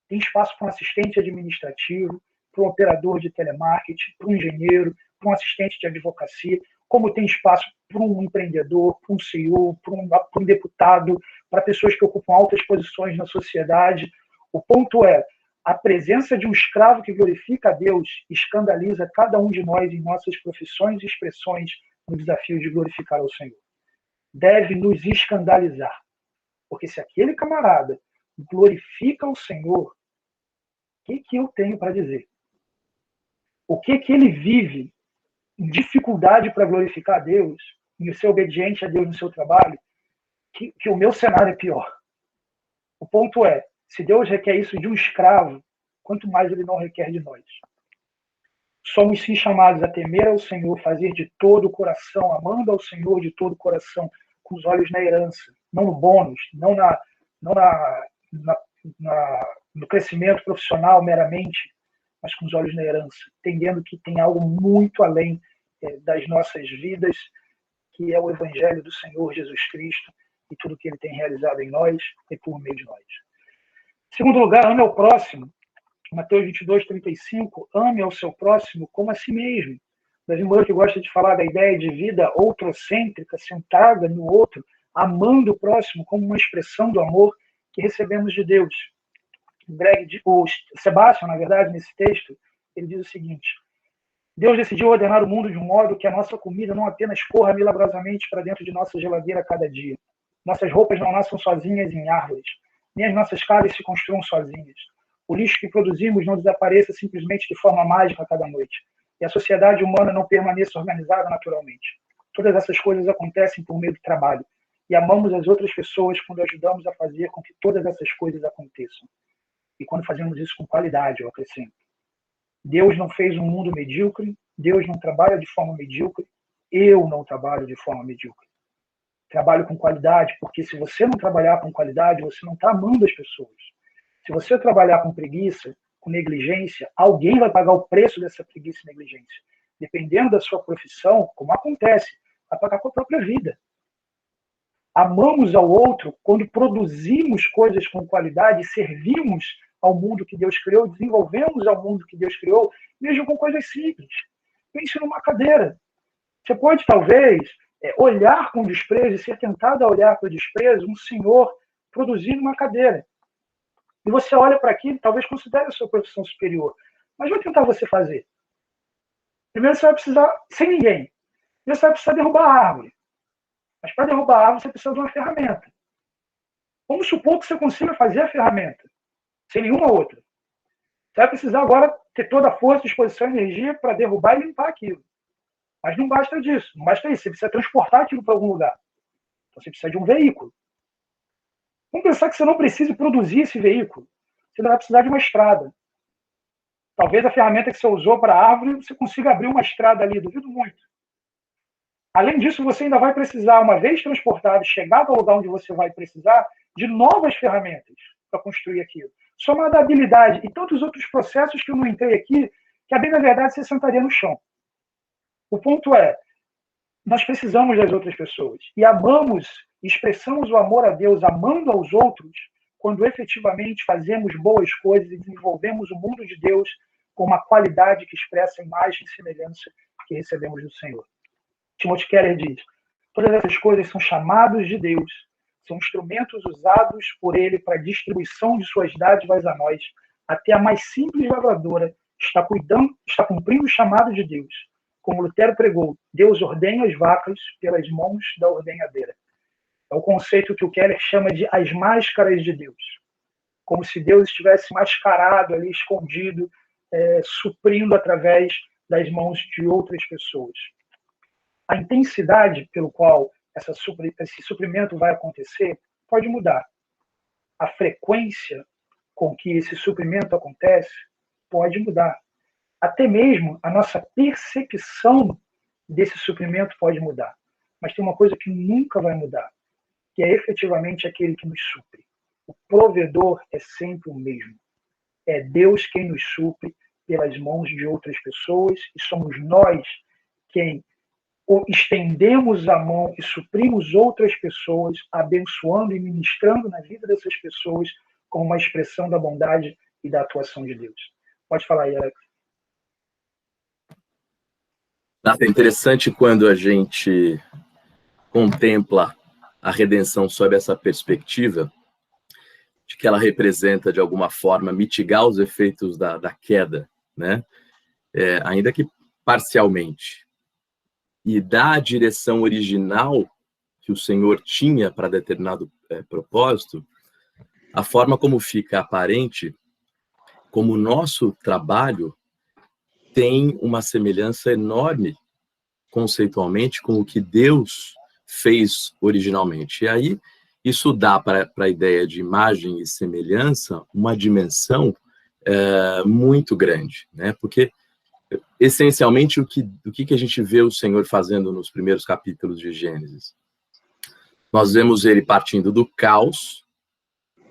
tem espaço para um assistente administrativo, para um operador de telemarketing, para um engenheiro, para um assistente de advocacia, como tem espaço para um empreendedor, para um CEO, para um deputado, para pessoas que ocupam altas posições na sociedade. O ponto é, a presença de um escravo que glorifica a Deus escandaliza cada um de nós em nossas profissões e expressões no desafio de glorificar ao Senhor. Deve nos escandalizar. Porque se aquele camarada glorifica o Senhor, o que eu tenho para dizer? O que ele vive em dificuldade para glorificar a Deus, em ser obediente a Deus no seu trabalho, que o meu cenário é pior. O ponto é, se Deus requer isso de um escravo, quanto mais ele não requer de nós. Somos sim chamados a temer ao Senhor, fazer de todo o coração, amando ao Senhor de todo o coração, com os olhos na herança, não no bônus, não no crescimento profissional meramente, mas com os olhos na herança, entendendo que tem algo muito além das nossas vidas, que é o Evangelho do Senhor Jesus Cristo e tudo que ele tem realizado em nós e por meio de nós. Em segundo lugar, ame ao próximo. Mateus 22:35, ame ao seu próximo como a si mesmo. Davi Murray gosta de falar da ideia de vida outrocêntrica, centrada no outro, amando o próximo como uma expressão do amor que recebemos de Deus. O Sebastião, na verdade, nesse texto, ele diz o seguinte: Deus decidiu ordenar o mundo de um modo que a nossa comida não apenas corra milagrosamente para dentro de nossa geladeira a cada dia. Nossas roupas não nasçam sozinhas em árvores, nem as nossas casas se construam sozinhas. O lixo que produzimos não desapareça simplesmente de forma mágica a cada noite. E a sociedade humana não permaneça organizada naturalmente. Todas essas coisas acontecem por meio do trabalho. E amamos as outras pessoas quando ajudamos a fazer com que todas essas coisas aconteçam. E quando fazemos isso com qualidade, eu acrescento. Deus não fez um mundo medíocre, Deus não trabalha de forma medíocre, eu não trabalho de forma medíocre. Trabalho com qualidade, porque se você não trabalhar com qualidade, você não está amando as pessoas. Se você trabalhar com preguiça, com negligência, alguém vai pagar o preço dessa preguiça e negligência. Dependendo da sua profissão, como acontece, vai pagar com a própria vida. Amamos ao outro quando produzimos coisas com qualidade, servimos ao mundo que Deus criou, desenvolvemos ao mundo que Deus criou, mesmo com coisas simples. Pense numa cadeira. Você pode, talvez, olhar com desprezo e ser tentado a olhar com desprezo um senhor produzindo uma cadeira. E você olha para aquilo, talvez considere a sua profissão superior. Mas vai tentar você fazer. Primeiro você vai precisar, sem ninguém, primeiro você vai precisar derrubar a árvore. Mas para derrubar a árvore você precisa de uma ferramenta. Vamos supor que você consiga fazer a ferramenta, sem nenhuma outra. Você vai precisar agora ter toda a força, disposição e energia para derrubar e limpar aquilo. Mas não basta disso, não basta isso. Você precisa transportar aquilo para algum lugar. Então você precisa de um veículo. Vamos pensar que você não precise produzir esse veículo. Você vai precisar de uma estrada. Talvez a ferramenta que você usou para a árvore, você consiga abrir uma estrada ali, duvido muito. Além disso, você ainda vai precisar, uma vez transportado, chegado ao lugar onde você vai precisar, de novas ferramentas para construir aquilo. Somada à habilidade e tantos outros processos que eu não entrei aqui, que, a bem da verdade, você sentaria no chão. O ponto é, nós precisamos das outras pessoas. E amamos, expressamos o amor a Deus amando aos outros, quando efetivamente fazemos boas coisas e desenvolvemos o mundo de Deus com uma qualidade que expressa a imagem e semelhança que recebemos do Senhor. Timothy Keller diz, todas essas coisas são chamados de Deus, são instrumentos usados por Ele para a distribuição de suas dádivas a nós, até a mais simples lavradora está cumprindo o chamado de Deus, como Lutero pregou, Deus ordenha as vacas pelas mãos da ordenhadeira. É o conceito que o Keller chama de as máscaras de Deus. Como se Deus estivesse mascarado ali, escondido, suprindo através das mãos de outras pessoas. A intensidade pelo qual esse suprimento vai acontecer pode mudar. A frequência com que esse suprimento acontece pode mudar. Até mesmo a nossa percepção desse suprimento pode mudar. Mas tem uma coisa que nunca vai mudar, que é efetivamente aquele que nos supre. O provedor é sempre o mesmo. É Deus quem nos supre pelas mãos de outras pessoas e somos nós quem estendemos a mão e suprimos outras pessoas, abençoando e ministrando na vida dessas pessoas como uma expressão da bondade e da atuação de Deus. Pode falar aí, Alex. É interessante quando a gente contempla a redenção sob essa perspectiva de que ela representa, de alguma forma, mitigar os efeitos da queda, né? Ainda que parcialmente. E dar a direção original que o Senhor tinha para determinado propósito, a forma como fica aparente, como o nosso trabalho tem uma semelhança enorme, conceitualmente, com o que Deus fez originalmente. E aí, isso dá para a ideia de imagem e semelhança uma dimensão muito grande, né? Porque, essencialmente, o que a gente vê o Senhor fazendo nos primeiros capítulos de Gênesis? Nós vemos ele partindo do caos,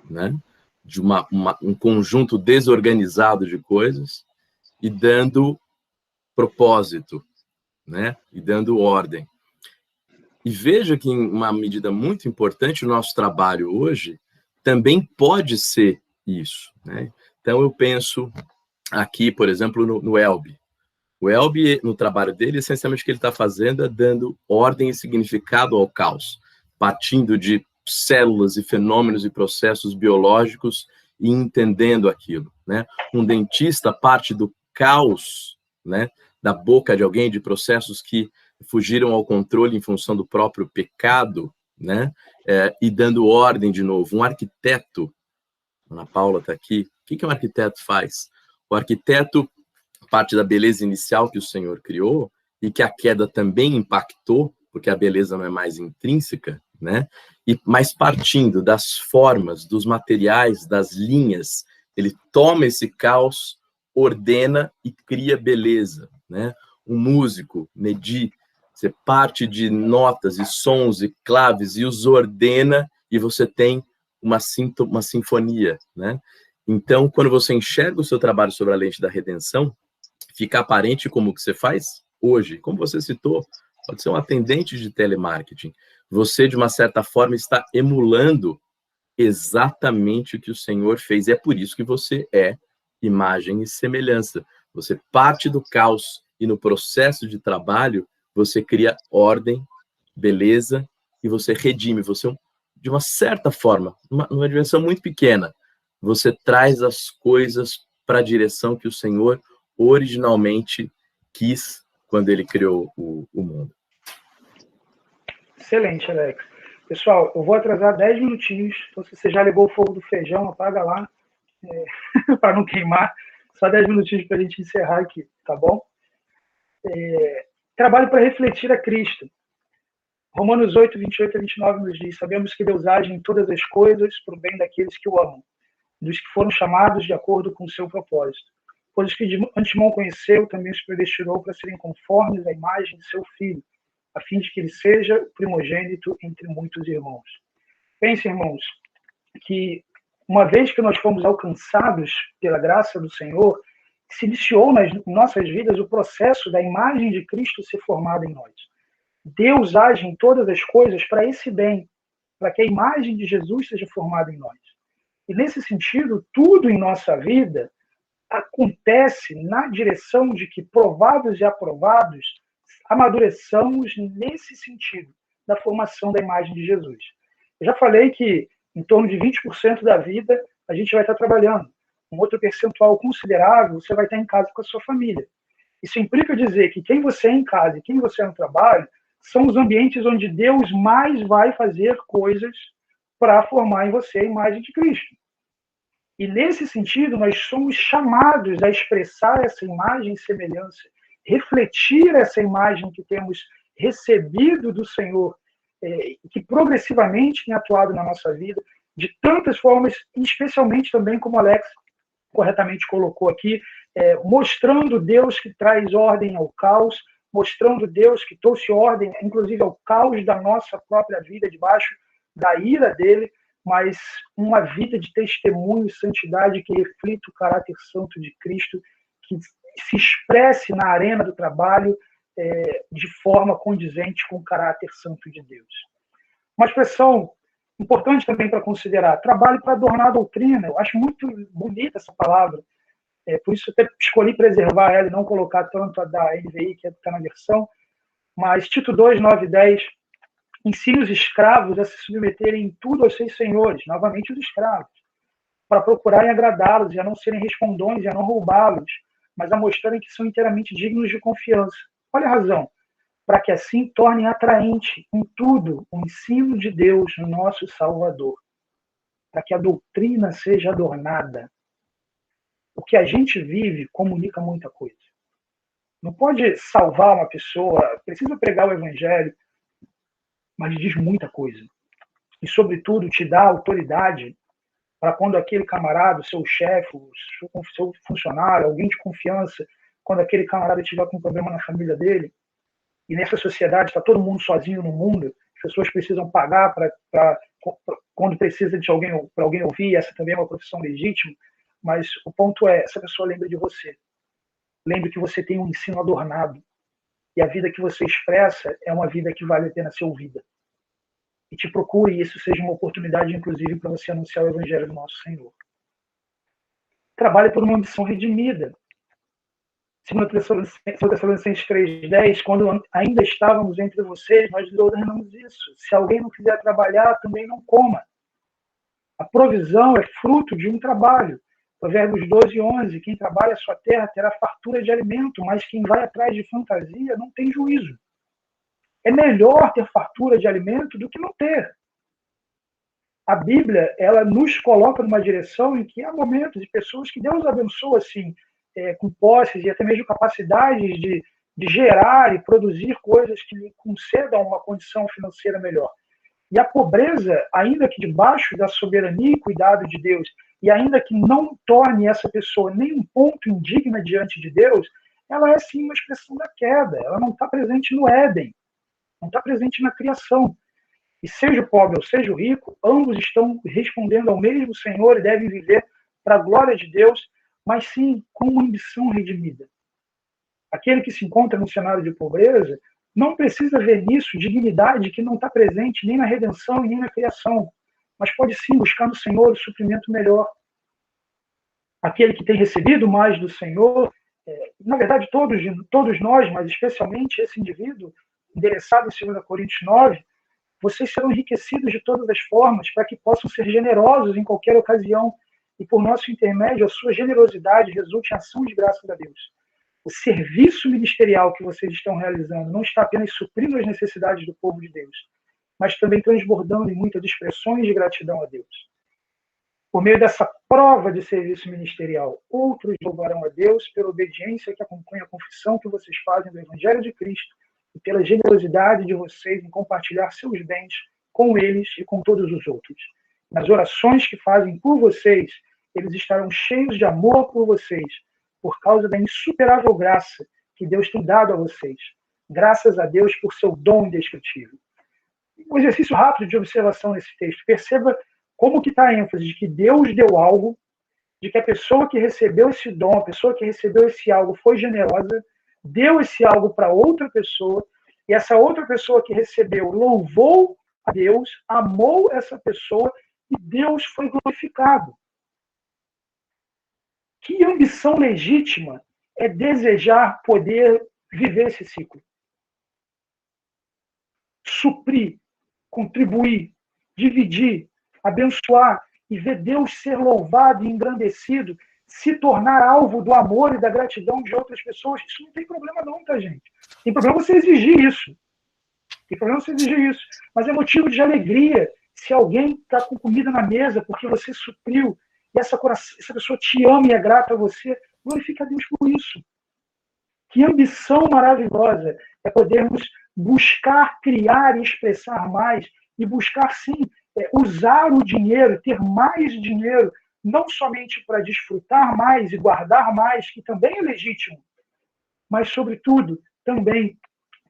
né? De um conjunto desorganizado de coisas, e dando propósito, né? E dando ordem. E veja que, em uma medida muito importante, o nosso trabalho hoje também pode ser isso, né? Então, eu penso aqui, por exemplo, no Elby. O Elby, no trabalho dele, essencialmente o que ele está fazendo é dando ordem e significado ao caos, partindo de células e fenômenos e processos biológicos e entendendo aquilo, né? Um dentista parte do caos, né, da boca de alguém, de processos que fugiram ao controle em função do próprio pecado, né, e dando ordem de novo. Um arquiteto, a Ana Paula está aqui, o que um arquiteto faz? O arquiteto parte da beleza inicial que o Senhor criou e que a queda também impactou, porque a beleza não é mais intrínseca, né? Mas partindo das formas, dos materiais, das linhas, ele toma esse caos, ordena e cria beleza, né? Um músico, Mehdi, você parte de notas e sons e claves e os ordena e você tem uma sinfonia, né? Então, quando você enxerga o seu trabalho sobre a lente da redenção, fica aparente como o que você faz hoje. Como você citou, pode ser um atendente de telemarketing. Você, de uma certa forma, está emulando exatamente o que o Senhor fez. E é por isso que você é imagem e semelhança. Você parte do caos e no processo de trabalho, você cria ordem, beleza, e você redime. Você, de uma certa forma, numa dimensão muito pequena, você traz as coisas para a direção que o Senhor originalmente quis quando ele criou o mundo. Excelente, Alex. Pessoal, eu vou atrasar 10 minutinhos, então se você já ligou o fogo do feijão, apaga lá, para não queimar. Só 10 minutinhos para a gente encerrar aqui, tá bom? Trabalho para refletir a Cristo. Romanos 8, 28 a 29 nos diz: sabemos que Deus age em todas as coisas para o bem daqueles que o amam, dos que foram chamados de acordo com o seu propósito. Pois os que de antemão conheceu, também os predestinou para serem conformes à imagem de seu Filho, a fim de que ele seja o primogênito entre muitos irmãos. Pense, irmãos, que uma vez que nós fomos alcançados pela graça do Senhor, se iniciou nas nossas vidas o processo da imagem de Cristo ser formada em nós. Deus age em todas as coisas para esse bem, para que a imagem de Jesus seja formada em nós. E nesse sentido, tudo em nossa vida acontece na direção de que, provados e aprovados, amadureçamos nesse sentido, da formação da imagem de Jesus. Eu já falei que em torno de 20% da vida a gente vai estar trabalhando. Um outro percentual considerável você vai estar em casa com a sua família. Isso implica dizer que quem você é em casa e quem você é no trabalho são os ambientes onde Deus mais vai fazer coisas para formar em você a imagem de Cristo. E, nesse sentido, nós somos chamados a expressar essa imagem e semelhança, refletir essa imagem que temos recebido do Senhor, que progressivamente tem atuado na nossa vida, de tantas formas, especialmente também, como Alex corretamente colocou aqui, mostrando Deus que traz ordem ao caos, mostrando Deus que trouxe ordem, inclusive, ao caos da nossa própria vida, debaixo da ira dele, mas uma vida de testemunho e santidade que reflita o caráter santo de Cristo, que se expresse na arena do trabalho de forma condizente com o caráter santo de Deus. Uma expressão importante também para considerar, trabalho para adornar a doutrina. Eu acho muito bonita essa palavra, por isso eu até escolhi preservar ela e não colocar tanto a da NVI, que está na versão, mas Tito 2, 9 e 10, ensine os escravos a se submeterem em tudo aos seus senhores, novamente os escravos, para procurarem agradá-los e a não serem respondões e a não roubá-los, mas a mostrarem que são inteiramente dignos de confiança. Olha a razão, para que assim tornem atraente em tudo o ensino de Deus, no nosso Salvador, para que a doutrina seja adornada. O que a gente vive comunica muita coisa. Não pode salvar uma pessoa, precisa pregar o evangelho, mas diz muita coisa. E, sobretudo, te dá autoridade para quando aquele camarada, o seu chefe, o seu funcionário, alguém de confiança, quando aquele camarada tiver com um problema na família dele, e nessa sociedade está todo mundo sozinho no mundo, as pessoas precisam pagar quando precisa de alguém, para alguém ouvir, essa também é uma profissão legítima, mas o ponto é, essa pessoa lembra de você. Lembre que você tem um ensino adornado, e a vida que você expressa é uma vida que vale a pena ser ouvida. E te procure, e isso seja uma oportunidade, inclusive, para você anunciar o Evangelho do nosso Senhor. Trabalhe por uma ambição redimida. 2 Tessalonicenses 3,10, quando ainda estávamos entre vocês, nós lhe ordenamos isso. Se alguém não quiser trabalhar, também não coma. A provisão é fruto de um trabalho. Provérbios 12, 11, quem trabalha a sua terra terá fartura de alimento, mas quem vai atrás de fantasia não tem juízo. É melhor ter fartura de alimento do que não ter. A Bíblia, ela nos coloca numa direção em que há momentos de pessoas que Deus abençoa, assim, com posses e até mesmo capacidades de gerar e produzir coisas que lhe concedam uma condição financeira melhor. E a pobreza, ainda que debaixo da soberania e cuidado de Deus, e ainda que não torne essa pessoa nem um ponto indigna diante de Deus, ela é sim uma expressão da queda. Ela não está presente no Éden, não está presente na criação. E seja o pobre ou seja o rico, ambos estão respondendo ao mesmo Senhor e devem viver para a glória de Deus, mas sim com uma ambição redimida. Aquele que se encontra no cenário de pobreza não precisa ver nisso dignidade que não está presente nem na redenção e nem na criação, mas pode sim buscar no Senhor o suprimento melhor. Aquele que tem recebido mais do Senhor, na verdade todos nós, mas especialmente esse indivíduo, endereçado em 2 Coríntios 9, vocês serão enriquecidos de todas as formas para que possam ser generosos em qualquer ocasião e por nosso intermédio a sua generosidade resulte em ação de graças a Deus. O serviço ministerial que vocês estão realizando não está apenas suprindo as necessidades do povo de Deus, mas também transbordando em muitas expressões de gratidão a Deus. Por meio dessa prova de serviço ministerial, outros louvarão a Deus pela obediência que acompanha a confissão que vocês fazem do Evangelho de Cristo e pela generosidade de vocês em compartilhar seus bens com eles e com todos os outros. Nas orações que fazem por vocês, eles estarão cheios de amor por vocês, por causa da insuperável graça que Deus tem dado a vocês. Graças a Deus por seu dom indescritível. Um exercício rápido de observação nesse texto. Perceba como que está a ênfase de que Deus deu algo, de que a pessoa que recebeu esse dom, a pessoa que recebeu esse algo foi generosa, deu esse algo para outra pessoa, e essa outra pessoa que recebeu louvou a Deus, amou essa pessoa, e Deus foi glorificado. Que ambição legítima é desejar poder viver esse ciclo. Suprir, contribuir, dividir, abençoar e ver Deus ser louvado e engrandecido se tornar alvo do amor e da gratidão de outras pessoas. Isso não tem problema não, tá, gente? Tem problema você exigir isso. Tem problema você exigir isso. Mas é motivo de alegria se alguém está com comida na mesa porque você supriu e essa pessoa te ama e é grata a você. Glorifica a Deus por isso. Que ambição maravilhosa é podermos buscar, criar e expressar mais e buscar, sim, usar o dinheiro, ter mais dinheiro, não somente para desfrutar mais e guardar mais, que também é legítimo, mas, sobretudo, também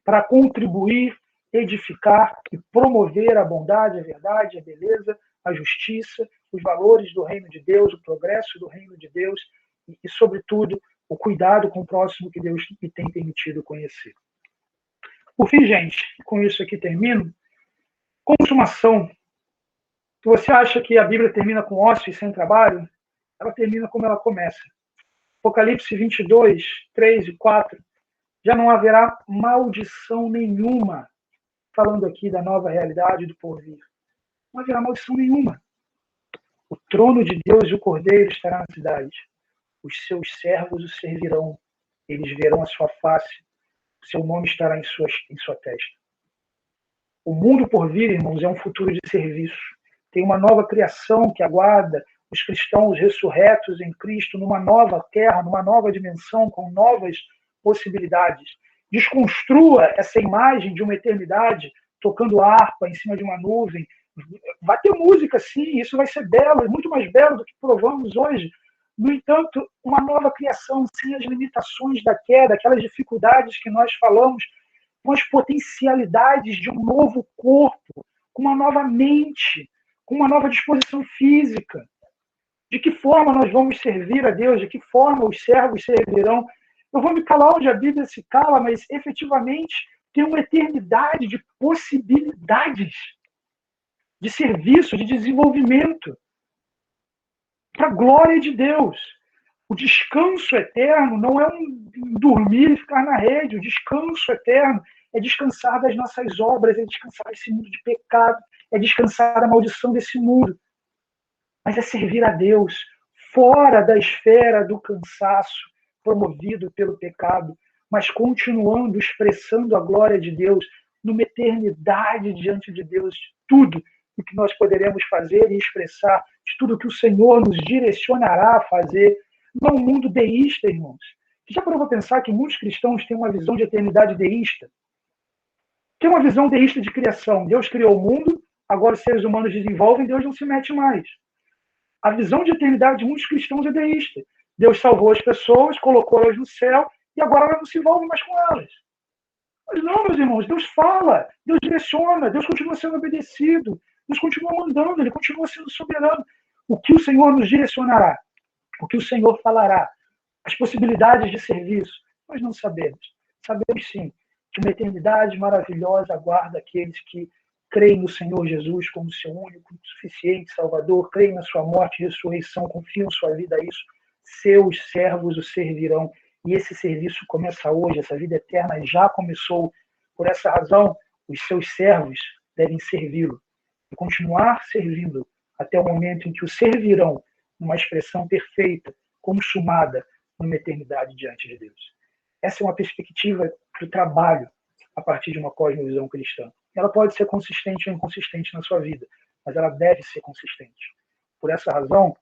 para contribuir, edificar e promover a bondade, a verdade, a beleza, a justiça, os valores do reino de Deus, o progresso do reino de Deus e, sobretudo, o cuidado com o próximo que Deus me tem permitido conhecer. Por fim, gente, com isso aqui termino. Consumação. Se você acha que a Bíblia termina com ócio e sem trabalho, ela termina como ela começa. Apocalipse 22, 3 e 4. Já não haverá maldição nenhuma, falando aqui da nova realidade do porvir. Não haverá maldição nenhuma. O trono de Deus e o Cordeiro estará na cidade. Os seus servos o servirão. Eles verão a sua face. O seu nome estará em sua testa. O mundo por vir, irmãos, é um futuro de serviço. Tem uma nova criação que aguarda os cristãos ressurretos em Cristo numa nova terra, numa nova dimensão, com novas possibilidades. Desconstrua essa imagem de uma eternidade tocando harpa em cima de uma nuvem. Vai ter música, sim, isso vai ser belo, muito mais belo do que provamos hoje. No entanto, uma nova criação sem as limitações da queda, aquelas dificuldades que nós falamos, com as potencialidades de um novo corpo, com uma nova mente, com uma nova disposição física. De que forma nós vamos servir a Deus? De que forma os servos servirão? Eu vou me calar onde a Bíblia se cala, mas efetivamente tem uma eternidade de possibilidades de serviço, de desenvolvimento, para a glória de Deus. O descanso eterno não é um dormir e ficar na rede. O descanso eterno é descansar das nossas obras, é descansar desse mundo de pecado, é descansar da maldição desse mundo. Mas é servir a Deus fora da esfera do cansaço promovido pelo pecado, mas continuando expressando a glória de Deus numa eternidade diante de Deus, de tudo o que nós poderemos fazer e expressar, de tudo que o Senhor nos direcionará a fazer, não um mundo deísta, irmãos. Você já parou para pensar que muitos cristãos têm uma visão de eternidade deísta? Tem uma visão deísta de criação. Deus criou o mundo, agora os seres humanos desenvolvem, Deus não se mete mais. A visão de eternidade de muitos cristãos é deísta. Deus salvou as pessoas, colocou-las no céu, e agora ela não se envolve mais com elas. Mas não, meus irmãos, Deus fala, Deus direciona, Deus continua sendo obedecido, Deus continua mandando, Ele continua sendo soberano. O que o Senhor nos direcionará? O que o Senhor falará? As possibilidades de serviço? Nós não sabemos. Sabemos sim que uma eternidade maravilhosa aguarda aqueles que creem no Senhor Jesus como seu único, suficiente Salvador, creem na sua morte e ressurreição, confiam sua vida a isso. Seus servos o servirão. E esse serviço começa hoje, essa vida eterna já começou. Por essa razão, os seus servos devem servi-lo e continuar servindo até o momento em que o servirão numa expressão perfeita, consumada, numa eternidade diante de Deus. Essa é uma perspectiva do trabalho a partir de uma cosmovisão cristã. Ela pode ser consistente ou inconsistente na sua vida, mas ela deve ser consistente. Por essa razão,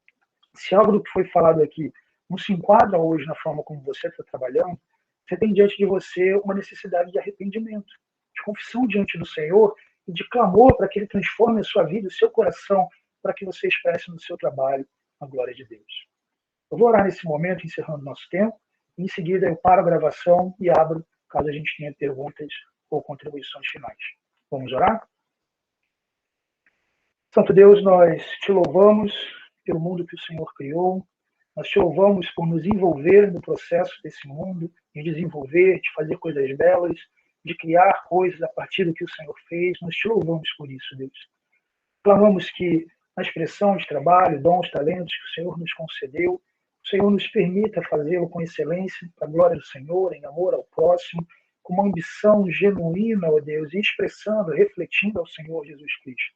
se algo do que foi falado aqui não se enquadra hoje na forma como você está trabalhando, você tem diante de você uma necessidade de arrependimento, de confissão diante do Senhor e de clamor para que Ele transforme a sua vida, o seu coração, para que você expresse no seu trabalho a glória de Deus. Eu vou orar nesse momento, encerrando nosso tempo, e em seguida eu paro a gravação e abro, caso a gente tenha perguntas ou contribuições finais. Vamos orar? Santo Deus, nós te louvamos pelo mundo que o Senhor criou, nós te louvamos por nos envolver no processo desse mundo, de desenvolver, de fazer coisas belas, de criar coisas a partir do que o Senhor fez. Nós te louvamos por isso, Deus. Clamamos que na expressão de trabalho, dons, talentos que o Senhor nos concedeu, o Senhor nos permita fazê-lo com excelência, para a glória do Senhor, em amor ao próximo, com uma ambição genuína, ó Deus, e expressando, refletindo ao Senhor Jesus Cristo.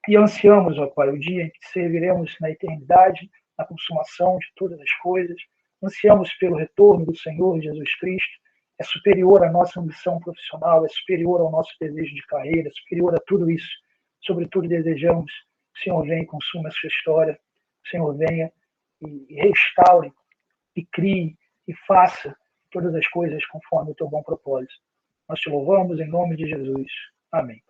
E ansiamos, ó Pai, o dia em que serviremos na eternidade na consumação de todas as coisas. Ansiamos pelo retorno do Senhor Jesus Cristo. É superior à nossa ambição profissional, é superior ao nosso desejo de carreira, é superior a tudo isso. Sobretudo, desejamos que o Senhor venha e consuma essa história, que o Senhor venha e restaure, e crie, e faça todas as coisas conforme o teu bom propósito. Nós te louvamos em nome de Jesus. Amém.